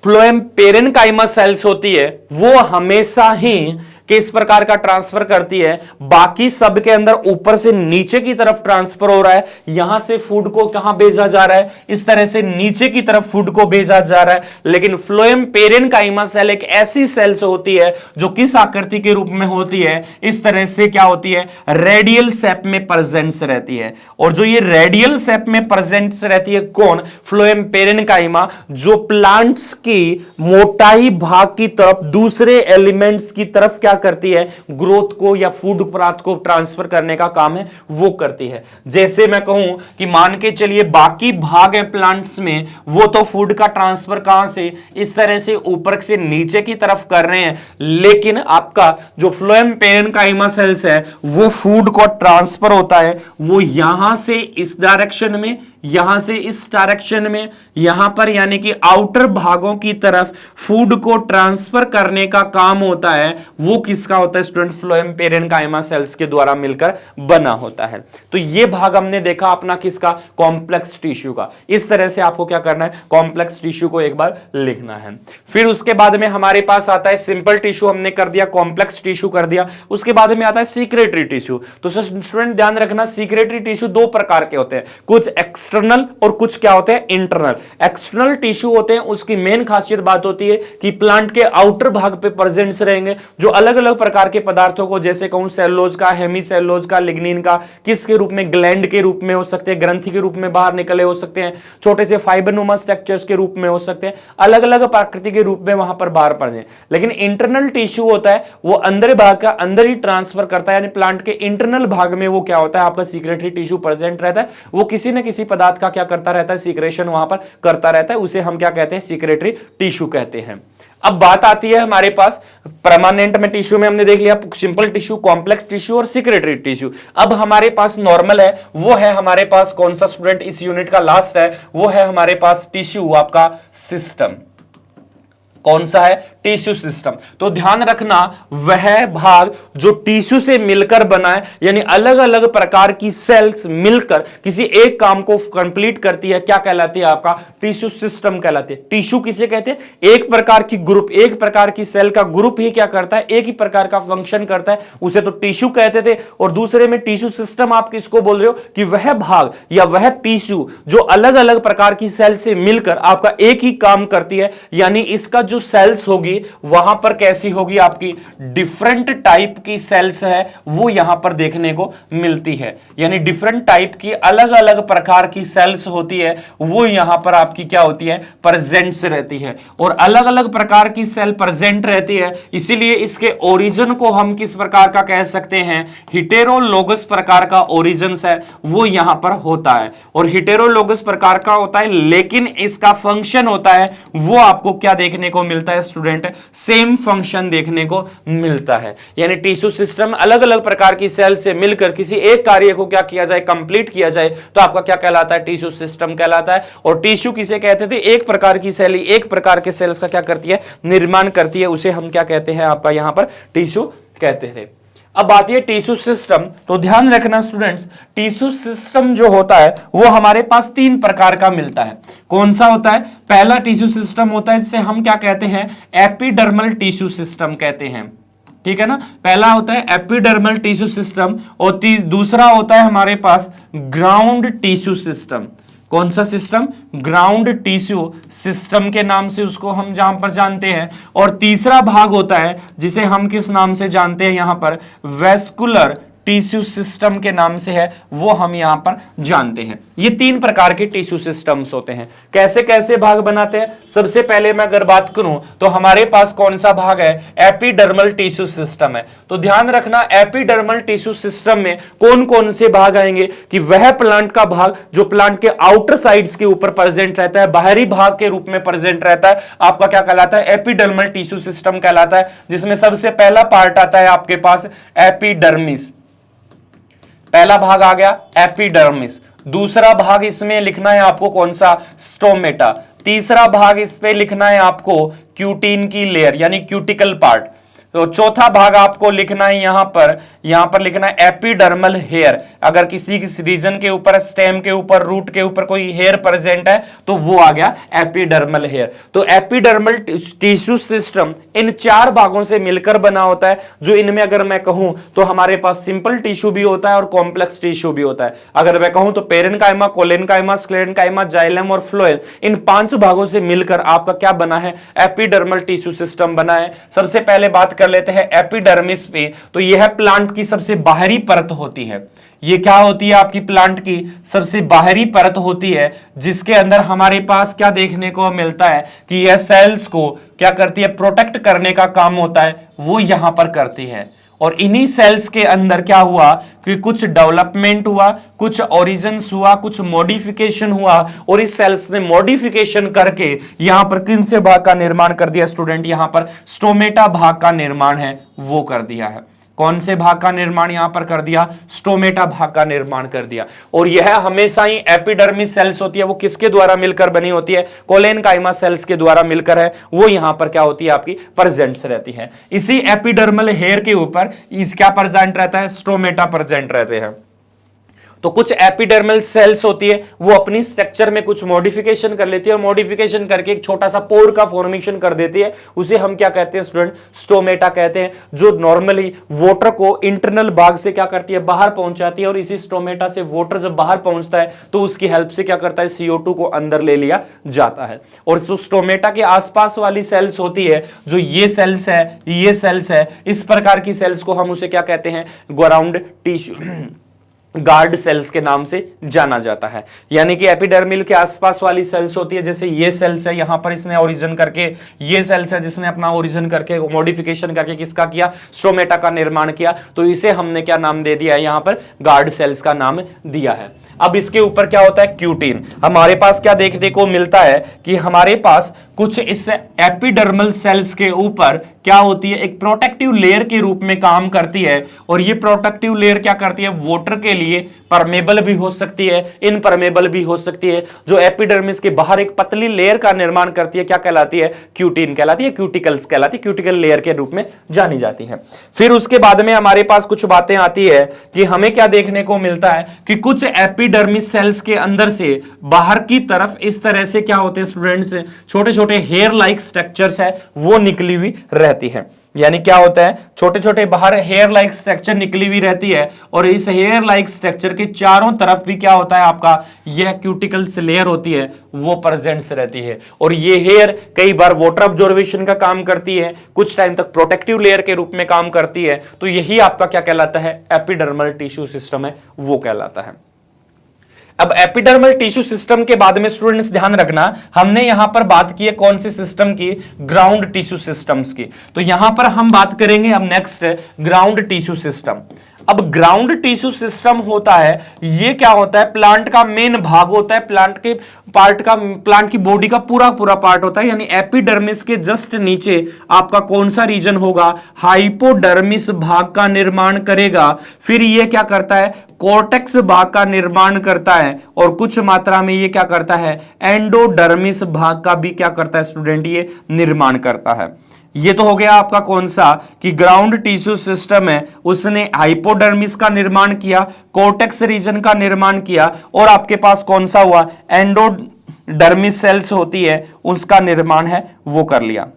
फ्लोएम पेरेन्काइमा सेल्स होती है वो हमेशा ही किस प्रकार का ट्रांसफर करती है, बाकी सब के अंदर ऊपर से नीचे की तरफ ट्रांसफर हो रहा है। यहां से फूड को कहां भेजा जा रहा है, इस तरह से नीचे की तरफ फूड को भेजा जा रहा है। लेकिन फ्लोएम पेरेन्काइमा सेल एक ऐसी सेल्स होती है जो किस आकृति के रूप में होती है, इस तरह से क्या होती है, रेडियल शेप में प्रेजेंट्स रहती है। और जो ये रेडियल शेप में प्रेजेंट्स रहती है कौन, फ्लोएम पेरेन्काइमा, जो प्लांट्स की मोटाई भाग की तरफ दूसरे एलिमेंट्स की तरफ क्या करती है, ग्रोथ को या फूड पदार्थ को ट्रांसफर करने का काम है वो करती है। जैसे मैं कहूं कि मान के चलिए बाकी भाग है प्लांट्स में, वो तो फूड का ट्रांसफर कहां से, इस तरह से ऊपर से नीचे की तरफ कर रहे हैं, लेकिन आपका जो फ्लोएम पेरेन्काइमा सेल्स है वो फूड को ट्रांसफर होता है, वो यहां से इस डायरेक्शन में, यहां से इस डायरेक्शन में, यहां पर यानी कि आउटर भागों की तरफ फूड को ट्रांसफर करने का काम होता है, वो किसका होता है स्टूडेंट, फ्लोएम पेरेन्काइमा सेल्स के द्वारा मिलकर बना होता है। तो ये भाग हमने देखा अपना किसका, कॉम्प्लेक्स टिश्यू का। इस तरह से आपको क्या करना है, कॉम्प्लेक्स टिश्यू को एक बार लिखना है। फिर उसके बाद में हमारे पास आता है सिंपल टिश्यू, हमने कर दिया, कॉम्प्लेक्स टिश्यू कर दिया, उसके बाद में आता है सीक्रेटरी टिश्यू। तो स्टूडेंट ध्यान रखना, सीक्रेटरी टिश्यू दो प्रकार के होते हैं, कुछ एक्सटर्नल और कुछ क्या होते हैं, इंटरनल। एक्सटर्नल टिश्यू होते हैं, उसकी मेन खासियत बात होती है कि प्लांट के आउटर भाग पे प्रेजेंट्स रहेंगे, जो अलग अलग प्रकार के पदार्थों को, जैसे कहूं सेलुलोज का, हेमीसेलुलोज का, लिग्निन का, किसके रूप में, ग्लैंड के रूप में हो सकते हैं, ग्रंथि के रूप में बाहर निकले हो सकते हैं, छोटे से फाइबरनुमा स्ट्रक्चर्स के रूप में हो सकते हैं, अलग अलग प्रकृति के रूप में वहां पर बाहर पड़ जाए। लेकिन इंटरनल टिश्यू होता है वो अंदर भाग का अंदर ही ट्रांसफर करता है, यानी प्लांट के इंटरनल भाग में वो क्या होता है, आपका सीक्रेटरी टिश्यू प्रेजेंट रहता है, वो किसी न किसी पदार्थ का क्या करता रहता है, सीक्रेशन वहां पर करता रहता है, उसे हम क्या कहते हैं, सीक्रेटरी टिश्यू कहते हैं। अब बात आती है हमारे पास परमानेंट में टिश्यू में हमने देख लिया सिंपल टिश्यू, कॉम्प्लेक्स टिश्यू और सीक्रेटरी टिश्यू। अब हमारे पास नॉर्मल है, वो है हमारे पास कौन सा स्टूडेंट, इस यूनिट का लास्ट है, वो है हमारे पास टिश्यू आपका सिस्टम। कौन सा है, टिश्यू सिस्टम। तो ध्यान रखना वह भाग जो टिश्यू से मिलकर बना है, यानी अलग अलग प्रकार की सेल्स मिलकर किसी एक काम को कंप्लीट करती है, क्या कहलाती है, आपका टिश्यू सिस्टम कहलाती है। टिश्यू किसे कहते हैं, एक प्रकार की ग्रुप, एक प्रकार की सेल का ग्रुप ही क्या करता है, एक ही प्रकार का फंक्शन करता है, उसे तो टिश्यू कहते थे। और दूसरे में टिश्यू सिस्टम आप किसको बोल रहे हो, कि वह भाग या वह टिश्यू जो अलग अलग प्रकार की सेल से मिलकर आपका एक ही काम करती है, यानी इसका जो सेल्स होगी वहां पर कैसी होगी, आपकी डिफरेंट टाइप की सेल्स है वो यहां पर देखने को मिलती है। यानी डिफरेंट टाइप की अलग अलग प्रकार की सेल्स होती है, वो यहां पर आपकी क्या होती है, प्रेजेंट्स रहती है। और अलग अलग प्रकार की सेल प्रेजेंट रहती है, इसीलिए इसके ओरिजिन को हम किस प्रकार का कह सकते हैं, हिटेरोलोगस प्रकार का ओरिजिन है वो यहां पर होता है। और हिटेरोलोगस प्रकार का होता है, लेकिन इसका फंक्शन होता है वो आपको क्या देखने को मिलता है स्टूडेंट, सेम फंक्शन देखने को मिलता है। यानी टिश्यू सिस्टम अलग अलग प्रकार की सेल से मिलकर किसी एक कार्य को क्या किया जाए, कंप्लीट किया जाए, तो आपका क्या कहलाता है, टिश्यू सिस्टम कहलाता है। और टिश्यू किसे कहते थे, एक प्रकार की सेल, एक प्रकार के सेल्स का क्या करती है, निर्माण करती है, उसे हम क्या कहते हैं, आपका यहां पर टिश्यू कहते थे। अब आती है टिश्यू सिस्टम। तो ध्यान रखना स्टूडेंट्स, टिश्यू सिस्टम जो होता है वो हमारे पास तीन प्रकार का मिलता है। कौन सा होता है, पहला टिश्यू सिस्टम होता है जिसे हम क्या कहते हैं, एपिडर्मल टिश्यू सिस्टम कहते हैं, ठीक है ना। पहला होता है एपिडर्मल टिश्यू सिस्टम और दूसरा होता है हमारे पास ग्राउंड टिश्यू सिस्टम। कौन सा सिस्टम, ग्राउंड टिश्यू सिस्टम के नाम से उसको हम जहां पर जानते हैं। और तीसरा भाग होता है जिसे हम किस नाम से जानते हैं, यहां पर वेस्कुलर टिश्यू सिस्टम के नाम से है वो हम यहां पर जानते हैं। ये 3 प्रकार के टिश्यू सिस्टम्स होते हैं। कैसे कैसे भाग बनाते हैं? सबसे पहले मैं अगर बात करूं तो हमारे पास कौन सा भाग है? एपिडर्मल टिश्यू सिस्टम है। तो ध्यान रखना, एपिडर्मल टिश्यू सिस्टम में कौन कौन से भाग आएंगे कि वह प्लांट का भाग जो प्लांट के आउटर साइड्स के ऊपर प्रेजेंट रहता है, बाहरी भाग के रूप में प्रेजेंट रहता है, आपका क्या कहलाता है? एपिडर्मल टिश्यू सिस्टम कहलाता है, जिसमें सबसे पहला पार्ट आता है आपके पास एपिडर्मिस। पहला भाग आ गया एपिडर्मिस। दूसरा भाग इसमें लिखना है आपको कौन सा? स्टोमेटा। तीसरा भाग इस पे लिखना है आपको क्यूटीन की लेयर यानी क्यूटिकल पार्ट। तो चौथा भाग आपको लिखना है यहां पर लिखना है एपिडर्मल हेयर। अगर किसी रीजन के ऊपर, स्टेम के ऊपर, रूट के ऊपर कोई हेयर प्रेजेंट है तो वो आ गया एपिडर्मल हेयर। तो एपिडर्मल टिश्यू सिस्टम इन 4 भागों से मिलकर बना होता है, जो इनमें अगर मैं कहूं तो हमारे पास सिंपल टिश्यू भी होता है और कॉम्प्लेक्स टिश्यू भी होता है। अगर मैं कहूं तो पेरेन्काइमा, कोलेनकाइमा, स्क्लेरेन्काइमा, जाइलम और फ्लोएम, इन 5 भागों से मिलकर आपका क्या बना है? एपिडर्मल टिश्यू सिस्टम बना है। सबसे पहले बात कर लेते हैं एपिडर्मिस पे। तो यह प्लांट की सबसे बाहरी परत होती है। ये क्या होती है? आपकी प्लांट की सबसे बाहरी परत होती है, जिसके अंदर हमारे पास क्या देखने को मिलता है कि यह सेल्स को क्या करती है? प्रोटेक्ट करने का काम होता है, वो यहां पर करती है। और इन्हीं सेल्स के अंदर क्या हुआ कि कुछ डेवलपमेंट हुआ, कुछ ओरिजिन्स हुआ, कुछ मॉडिफिकेशन हुआ, और इस सेल्स ने मॉडिफिकेशन करके यहां पर किन से भाग का निर्माण कर दिया स्टूडेंट? यहां पर स्टोमेटा भाग का निर्माण है वो कर दिया है। कौन से भाग का निर्माण यहां पर कर दिया? स्टोमेटा भाग का निर्माण कर दिया। और यह हमेशा ही एपिडर्मिस सेल्स होती है, वो किसके द्वारा मिलकर बनी होती है? कोलेनकाइमा सेल्स के द्वारा मिलकर है वो यहां पर क्या होती है? आपकी प्रेजेंट रहती है। इसी एपिडर्मल हेयर के ऊपर इस क्या प्रेजेंट रहता है? स्टोमेटा प्रेजेंट रहते हैं। तो कुछ एपिडर्मल सेल्स होती है वो अपनी स्ट्रक्चर में कुछ मॉडिफिकेशन कर लेती है, और मॉडिफिकेशन करके एक छोटा सा पोर का फॉर्मेशन कर देती है। उसे हम क्या कहते हैं स्टूडेंट? स्टोमेटा कहते हैं, जो नॉर्मली वाटर को इंटरनल भाग से क्या करती है? बाहर पहुंचाती है। और इसी स्टोमेटा से वाटर जब बाहर पहुंचता है तो उसकी हेल्प से क्या करता है? CO2 को अंदर ले लिया जाता है। और जो स्टोमेटा के आसपास वाली सेल्स होती है, जो ये सेल्स है, ये सेल्स है, इस प्रकार की सेल्स को हम उसे क्या कहते हैं? ग्राउंड टिश्यू गार्ड सेल्स के नाम से जाना जाता है। यानी कि एपिडर्मिल के आसपास वाली सेल्स होती है, जैसे ये सेल्स है, यहां पर इसने ओरिजिन करके, ये सेल्स है जिसने अपना ओरिजिन करके मॉडिफिकेशन करके किसका किया? स्टोमेटा का निर्माण किया। तो इसे हमने क्या नाम दे दिया है? यहां पर गार्ड सेल्स का नाम दिया है। अब इसके ऊपर क्या होता है? क्यूटीन। हमारे पास क्या देखने को मिलता है कि हमारे पास कुछ इस एपिडर्मल सेल्स के ऊपर क्या होती है? एक प्रोटेक्टिव लेयर के रूप में काम करती है। और ये प्रोटेक्टिव लेयर क्या करती है? वाटर के लिए परमेबल भी हो सकती है, इनपरमेबल भी हो सकती है। जो एपिडर्मिस के बाहर एक पतली लेयर का निर्माण करती है, क्या कहलाती है? क्यूटीन कहलाती है, क्यूटिकल्स कहलाती है, क्यूटिकल लेयर के रूप में जानी जाती है। फिर उसके बाद में हमारे पास कुछ बातें आती है कि हमें क्या देखने को मिलता है कि कुछ एपिडर्मिस सेल्स के अंदर से बाहर की तरफ इस तरह से क्या होते हैं स्टूडेंट्स? छोटे छोटे हेयर लाइक स्ट्रक्चर्स है वो निकली हुई रहती है। यानी क्या होता है? छोटे छोटे बाहर हेयर लाइक स्ट्रक्चर निकली हुई रहती है, और इस हेयर लाइक स्ट्रक्चर के चारों तरफ भी क्या होता है? आपका यह क्यूटिकल्स लेयर होती है वो प्रेजेंट रहती है। और ये हेयर कई बार वाटर ऑब्जर्वेशन का काम करती है, कुछ टाइम तक प्रोटेक्टिव लेयर के रूप में काम करती है। तो यही आपका क्या कहलाता है? एपिडर्मल टिश्यू सिस्टम है वो कहलाता है। अब एपिडर्मल टिश्यू सिस्टम के बाद में स्टूडेंट्स ध्यान रखना, हमने यहां पर बात की है कौन से सिस्टम की? ग्राउंड टिश्यू सिस्टम्स की। तो यहां पर हम बात करेंगे अब नेक्स्ट ग्राउंड टिश्यू सिस्टम। अब ग्राउंड टिश्यू सिस्टम होता है, ये क्या होता है? प्लांट का मेन भाग होता है, प्लांट के पार्ट का, प्लांट की बॉडी का पूरा पूरा पार्ट होता है। यानी एपिडर्मिस के जस्ट नीचे आपका कौन सा रीजन होगा? हाइपोडर्मिस भाग का निर्माण करेगा। फिर ये क्या करता है? कॉर्टेक्स भाग का निर्माण करता है। और कुछ मात्रा में ये क्या करता है? एंडोडर्मिस भाग का भी क्या करता है स्टूडेंट? ये निर्माण करता है। ये तो हो गया आपका कौन सा कि ग्राउंड टिश्यू सिस्टम है, उसने हाइपोडर्मिस का निर्माण किया, कॉर्टेक्स रीजन का निर्माण किया, और आपके पास कौन सा हुआ? एंडोडर्मिस सेल्स होती है उसका निर्माण है वो कर लिया।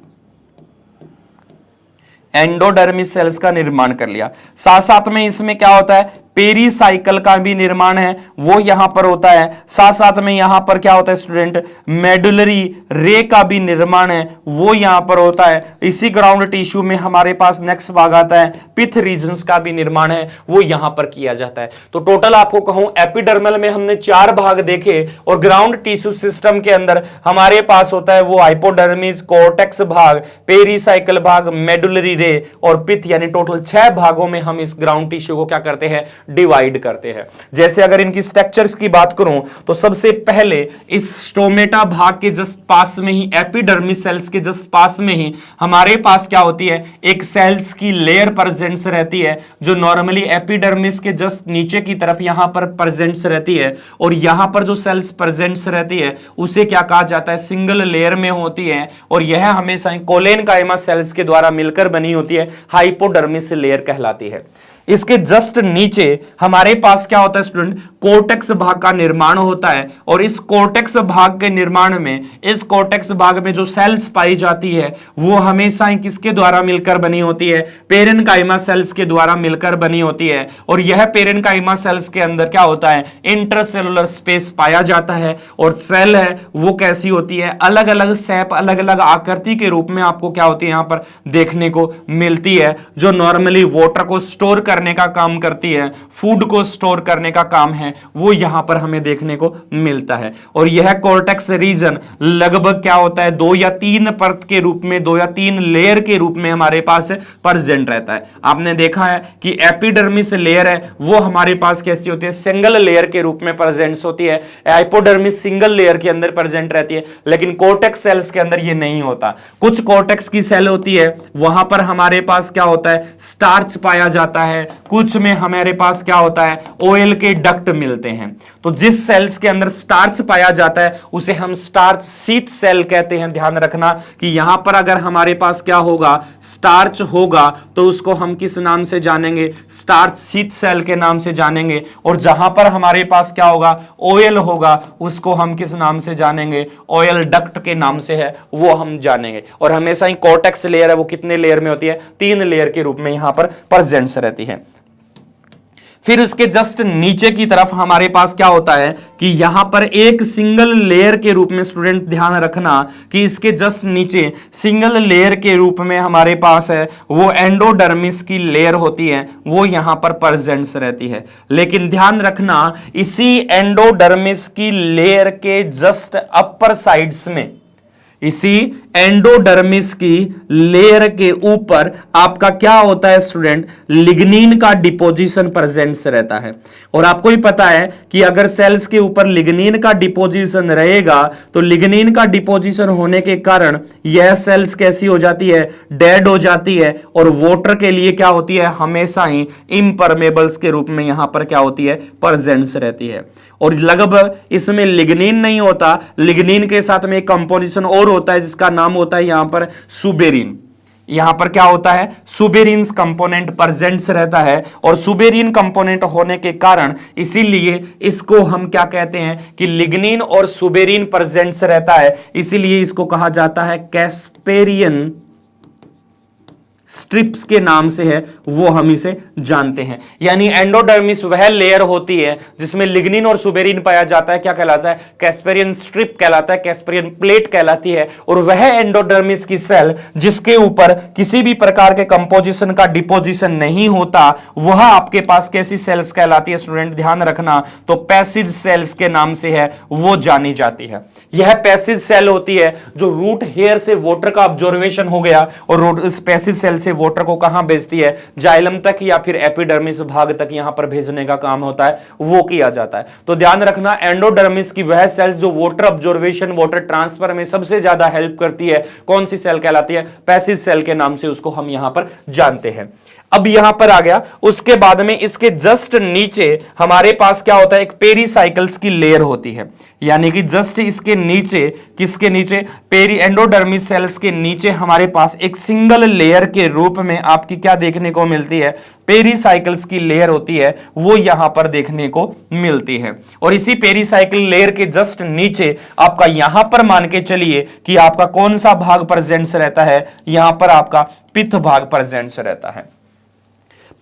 एंडोडर्मिस सेल्स का निर्माण कर लिया। साथ साथ में इसमें क्या होता है? पेरीसाइकिल का भी निर्माण है वो यहां पर होता है। साथ साथ में यहां पर क्या होता है स्टूडेंट, मेडुलरी रे का भी निर्माण है वो यहां पर होता है। इसी ग्राउंड टिश्यू में हमारे पास नेक्स्ट भाग आता है, पिथ रीजन्स का भी निर्माण है वो यहां पर किया जाता है। तो टोटल आपको कहूं एपिडर्मल में हमने 4 भाग देखे और ग्राउंड टिश्यू सिस्टम के अंदर हमारे पास होता है वो हाइपोडर्मिस, कोर्टेक्स भाग, पेरीसाइकिल भाग, मेडुलरी रे और पिथ, यानी टोटल 6 भागों में हम इस ग्राउंड टिश्यू को क्या करते हैं, डिवाइड करते हैं। जैसे अगर इनकी स्ट्रक्चर्स की बात करूं तो सबसे पहले इस स्टोमेटा भाग के जस्ट पास में ही, एपिडर्मिस सेल्स के जस्ट पास में ही हमारे पास क्या होती है, एक सेल्स की लेयर प्रेजेंट्स रहती है जो नॉर्मली एपिडर्मिस के जस्ट नीचे की तरफ यहां पर प्रेजेंट्स रहती है। और यहां पर जो सेल्स प्रेजेंट्स रहती है उसे क्या कहा जाता है, सिंगल लेयर में होती है और यह हमेशा कोलेनकाइमा सेल्स के द्वारा मिलकर बनी होती है, हाइपोडर्मिस लेयर कहलाती है। इसके जस्ट नीचे हमारे पास क्या होता है स्टूडेंट, कोर्टेक्स भाग का निर्माण होता है और इस कोर्टेक्स भाग के निर्माण में, इस कोर्टेक्स भाग में जो सेल्स पाई जाती है वो हमेशा ही किसके द्वारा मिलकर बनी होती है, पेरेन्काइमा सेल्स के द्वारा मिलकर बनी होती है। और यह पेरेन्काइमा सेल्स के अंदर क्या होता है, इंटरसेलुलर स्पेस पाया जाता है और सेल है वो कैसी होती है, अलग अलग शेप, अलग अलग आकृति के रूप में आपको क्या होती है यहां पर देखने को मिलती है, जो नॉर्मली वाटर को स्टोर करने का काम करती है, फूड को स्टोर करने का काम है वो यहां पर हमें देखने को मिलता है। और यह कोर्टेक्स रीजन लगभग क्या होता है, 2 या 3 परत के रूप में, 2 या 3 लेयर के रूप में हमारे पास प्रेजेंट रहता है। आपने देखा है कि एपिडर्मिस लेयर है वो हमारे पास कैसी होती है, सिंगल लेयर के रूप में प्रेजेंट होती है। हाइपोडर्मिस सिंगल लेयर के अंदर प्रेजेंट रहती है, लेकिन कोर्टेक्स सेल्स के अंदर ये नहीं होता। कुछ कोर्टेक्स की सेल होती है वहां पर हमारे पास क्या होता है, स्टार्च पाया जाता है, कुछ में हमारे पास क्या होता है, ऑयल के डक्ट मिलते हैं। तो जिस सेल्स के अंदर स्टार्च पाया जाता है उसे हम स्टार्च शीथ सेल कहते हैं। ध्यान रखना कि यहां पर अगर हमारे पास क्या होगा, स्टार्च होगा तो उसको हम किस नाम से जानेंगे, स्टार्च शीथ सेल के नाम से जानेंगे। और जहां पर हमारे पास क्या होगा, ऑयल होगा, उसको हम किस नाम से जानेंगे, ऑयल डक्ट के नाम से है वो हम जानेंगे। और हमेशा ही कोर्टेक्स लेयर है वो कितने लेयर में होती है, 3 लेयर के रूप में यहां पर प्रेजेंट रहती है। फिर उसके जस्ट नीचे की तरफ हमारे पास क्या होता है कि यहां पर एक सिंगल लेयर के रूप में, स्टूडेंट ध्यान रखना कि इसके जस्ट नीचे सिंगल लेयर के रूप में हमारे पास है वो एंडोडर्मिस की लेयर होती है वो यहां पर प्रेजेंट रहती है। लेकिन ध्यान रखना इसी एंडोडर्मिस की लेयर के जस्ट अपर साइड्स में, इसी एंडोडर्मिस की लेयर के ऊपर आपका क्या होता है स्टूडेंट, लिग्निन का डिपोजिशन प्रेजेंट रहता है। और आपको ही पता है कि अगर सेल्स के ऊपर लिग्निन का डिपोजिशन रहेगा तो लिग्निन का डिपोजिशन होने के कारण यह सेल्स कैसी हो जाती है, डेड हो जाती है और वाटर के लिए क्या होती है, हमेशा ही इम्परमेबल्स के रूप में यहां पर क्या होती है, प्रेजेंट रहती है। और लगभग इसमें लिग्निन नहीं होता, लिग्निन के साथ में एक कंपोजिशन और होता है जिसका नाम होता है यहां पर सुबेरिन। यहां पर क्या होता है, सुबेरिन कंपोनेंट प्रेजेंट रहता है और सुबेरिन कंपोनेंट होने के कारण इसीलिए इसको हम क्या कहते हैं कि लिग्निन और सुबेरिन प्रेजेंट रहता है, इसीलिए इसको कहा जाता है कैस्पेरियन स्ट्रिप्स के नाम से है वो हम इसे जानते हैं। यानी एंडोडर्मिस वह लेयर होती है जिसमें लिग्निन और सुबेरिन पाया जाता है, क्या कहलाता है, कैस्पेरियन स्ट्रिप कहलाता है, कैस्पेरियन प्लेट कहलाती है। और वह एंडोडर्मिस की सेल जिसके ऊपर किसी भी प्रकार के कंपोजिशन का डिपोजिशन नहीं होता वह आपके पास कैसी सेल्स कहलाती है स्टूडेंट, ध्यान रखना, तो पैसिज सेल्स के नाम से है वो जानी जाती है। यह पैसिज सेल होती है जो रूट हेयर से वाटर का ऑब्जर्वेशन हो गया और इस पैसिज सेल से वाटर को कहां भेजती है, जाइलम तक या फिर एपिडर्मिस भाग तक यहां पर भेजने का काम होता है वो किया जाता है। तो ध्यान रखना एंडोडर्मिस की वह सेल्स जो वाटर ऑब्जर्वेशन, वाटर ट्रांसफर में सबसे ज्यादा हेल्प करती है, कौन सी सेल कहलाती है, पैसिज सेल के नाम से उसको हम यहां पर जानते हैं। अब यहां पर आ गया, उसके बाद में इसके जस्ट नीचे हमारे पास क्या होता है, एक पेरीसाइकल्स की लेयर होती है। यानी कि जस्ट इसके नीचे, किसके नीचे, पेरी एंडोडर्मिस सेल्स के नीचे हमारे पास एक सिंगल लेयर के रूप में आपकी क्या देखने को मिलती है, पेरीसाइकल्स की लेयर होती है वो यहां पर देखने को मिलती है। और इसी पेरीसाइकल लेयर के जस्ट नीचे आपका यहां पर मान के चलिए कि आपका कौन सा भाग प्रेजेंट रहता है, यहां पर आपका पित्त भाग प्रेजेंट रहता है।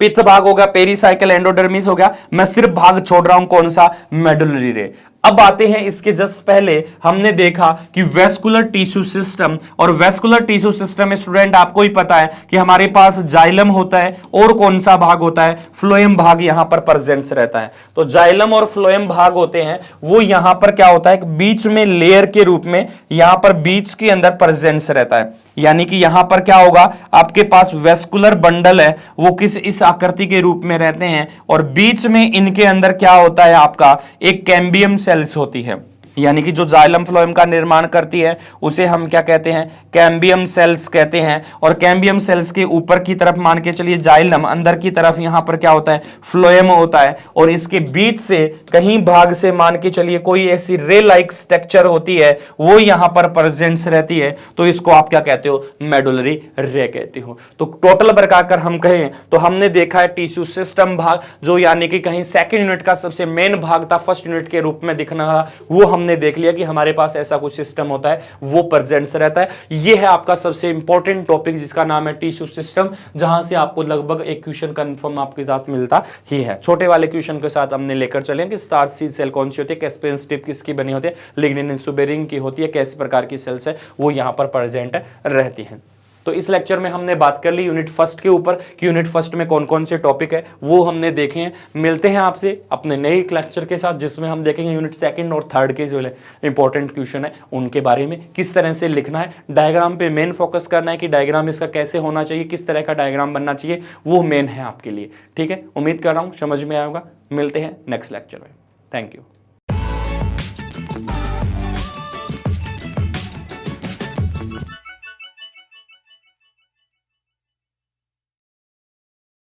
पित्त भाग हो गया, पेरीसाइकिल, एंडोडर्मिस हो गया, मैं सिर्फ भाग छोड़ रहा हूं कौन सा, मेडुलरी रे। अब आते हैं इसके जस्ट पहले हमने देखा कि वेस्कुलर टिश्यू सिस्टम, और वेस्कुलर टिश्यू सिस्टम में स्टूडेंट आपको ही पता है कि हमारे पास जाइलम होता है और कौन सा भाग होता है, फ्लोएम भाग यहां पर प्रेजेंस रहता है। तो जाइलम और फ्लोएम भाग होते हैं, वो यहां पर क्या होता है, बीच में लेयर के रूप में यहां पर बीच के अंदर प्रेजेंस रहता है। यानी कि यहां पर क्या होगा, आपके पास वेस्कुलर बंडल है वो किस इस आकृति के रूप में रहते हैं, और बीच में इनके अंदर क्या होता है, आपका एक कैम्बियम सेल्स होती है। यानी कि जो जाइलम फ्लोएम का निर्माण करती है उसे हम क्या कहते हैं, कैम्बियम सेल्स कहते हैं। और कैम्बियम सेल्स के ऊपर की तरफ मान के चलिए जाइलम, अंदर की तरफ यहां पर क्या होता है, फ्लोएम होता है, और इसके बीच से कहीं भाग से मान के चलिए कोई ऐसी रे लाइक स्ट्रक्चर होती है वो यहां पर प्रेजेंस रहती है, तो इसको आप क्या कहते हो, मेडुलरी रे कहते हो। तो टोटल बरकाकर हम कहें तो हमने देखा है टिश्यू सिस्टम भाग, जो यानी कि कहीं सेकेंड यूनिट का सबसे मेन भाग था, फर्स्ट यूनिट के रूप में दिखना, वो हमने देख लिया कि हमारे पास ऐसा कुछ सिस्टम होता है, वो प्रेजेंस रहता है। ये है आपका सबसे इंपॉर्टेंट टॉपिक जिसका नाम है टिश्यू सिस्टम, जहां से आपको लगभग एक क्वेश्चन कंफर्म आपके साथ मिलता ही है। छोटे वाले क्वेश्चन के साथ हमने लेकर चले कि स्टार्च सीड सेल कौन सी होती है, कैस्पियन स्ट्रिप किसकी बनी होती है, लिग्निन सुबेरिन की होती है, कैसे प्रकार की सेल्स है वो यहां पर प्रेजेंट रहती है। तो इस लेक्चर में हमने बात कर ली यूनिट फर्स्ट के ऊपर कि यूनिट फर्स्ट में कौन कौन से टॉपिक है वो हमने देखे हैं। मिलते हैं आपसे अपने नए लेक्चर के साथ जिसमें हम देखेंगे यूनिट सेकंड और थर्ड के जो इंपॉर्टेंट क्वेश्चन है उनके बारे में, किस तरह से लिखना है, डायग्राम पे मेन फोकस करना है कि डायग्राम इसका कैसे होना चाहिए, किस तरह का डायग्राम बनना चाहिए, वो मेन है आपके लिए। ठीक है, उम्मीद कर रहा हूँ समझ में आएगा। मिलते हैं नेक्स्ट लेक्चर में। Thank you.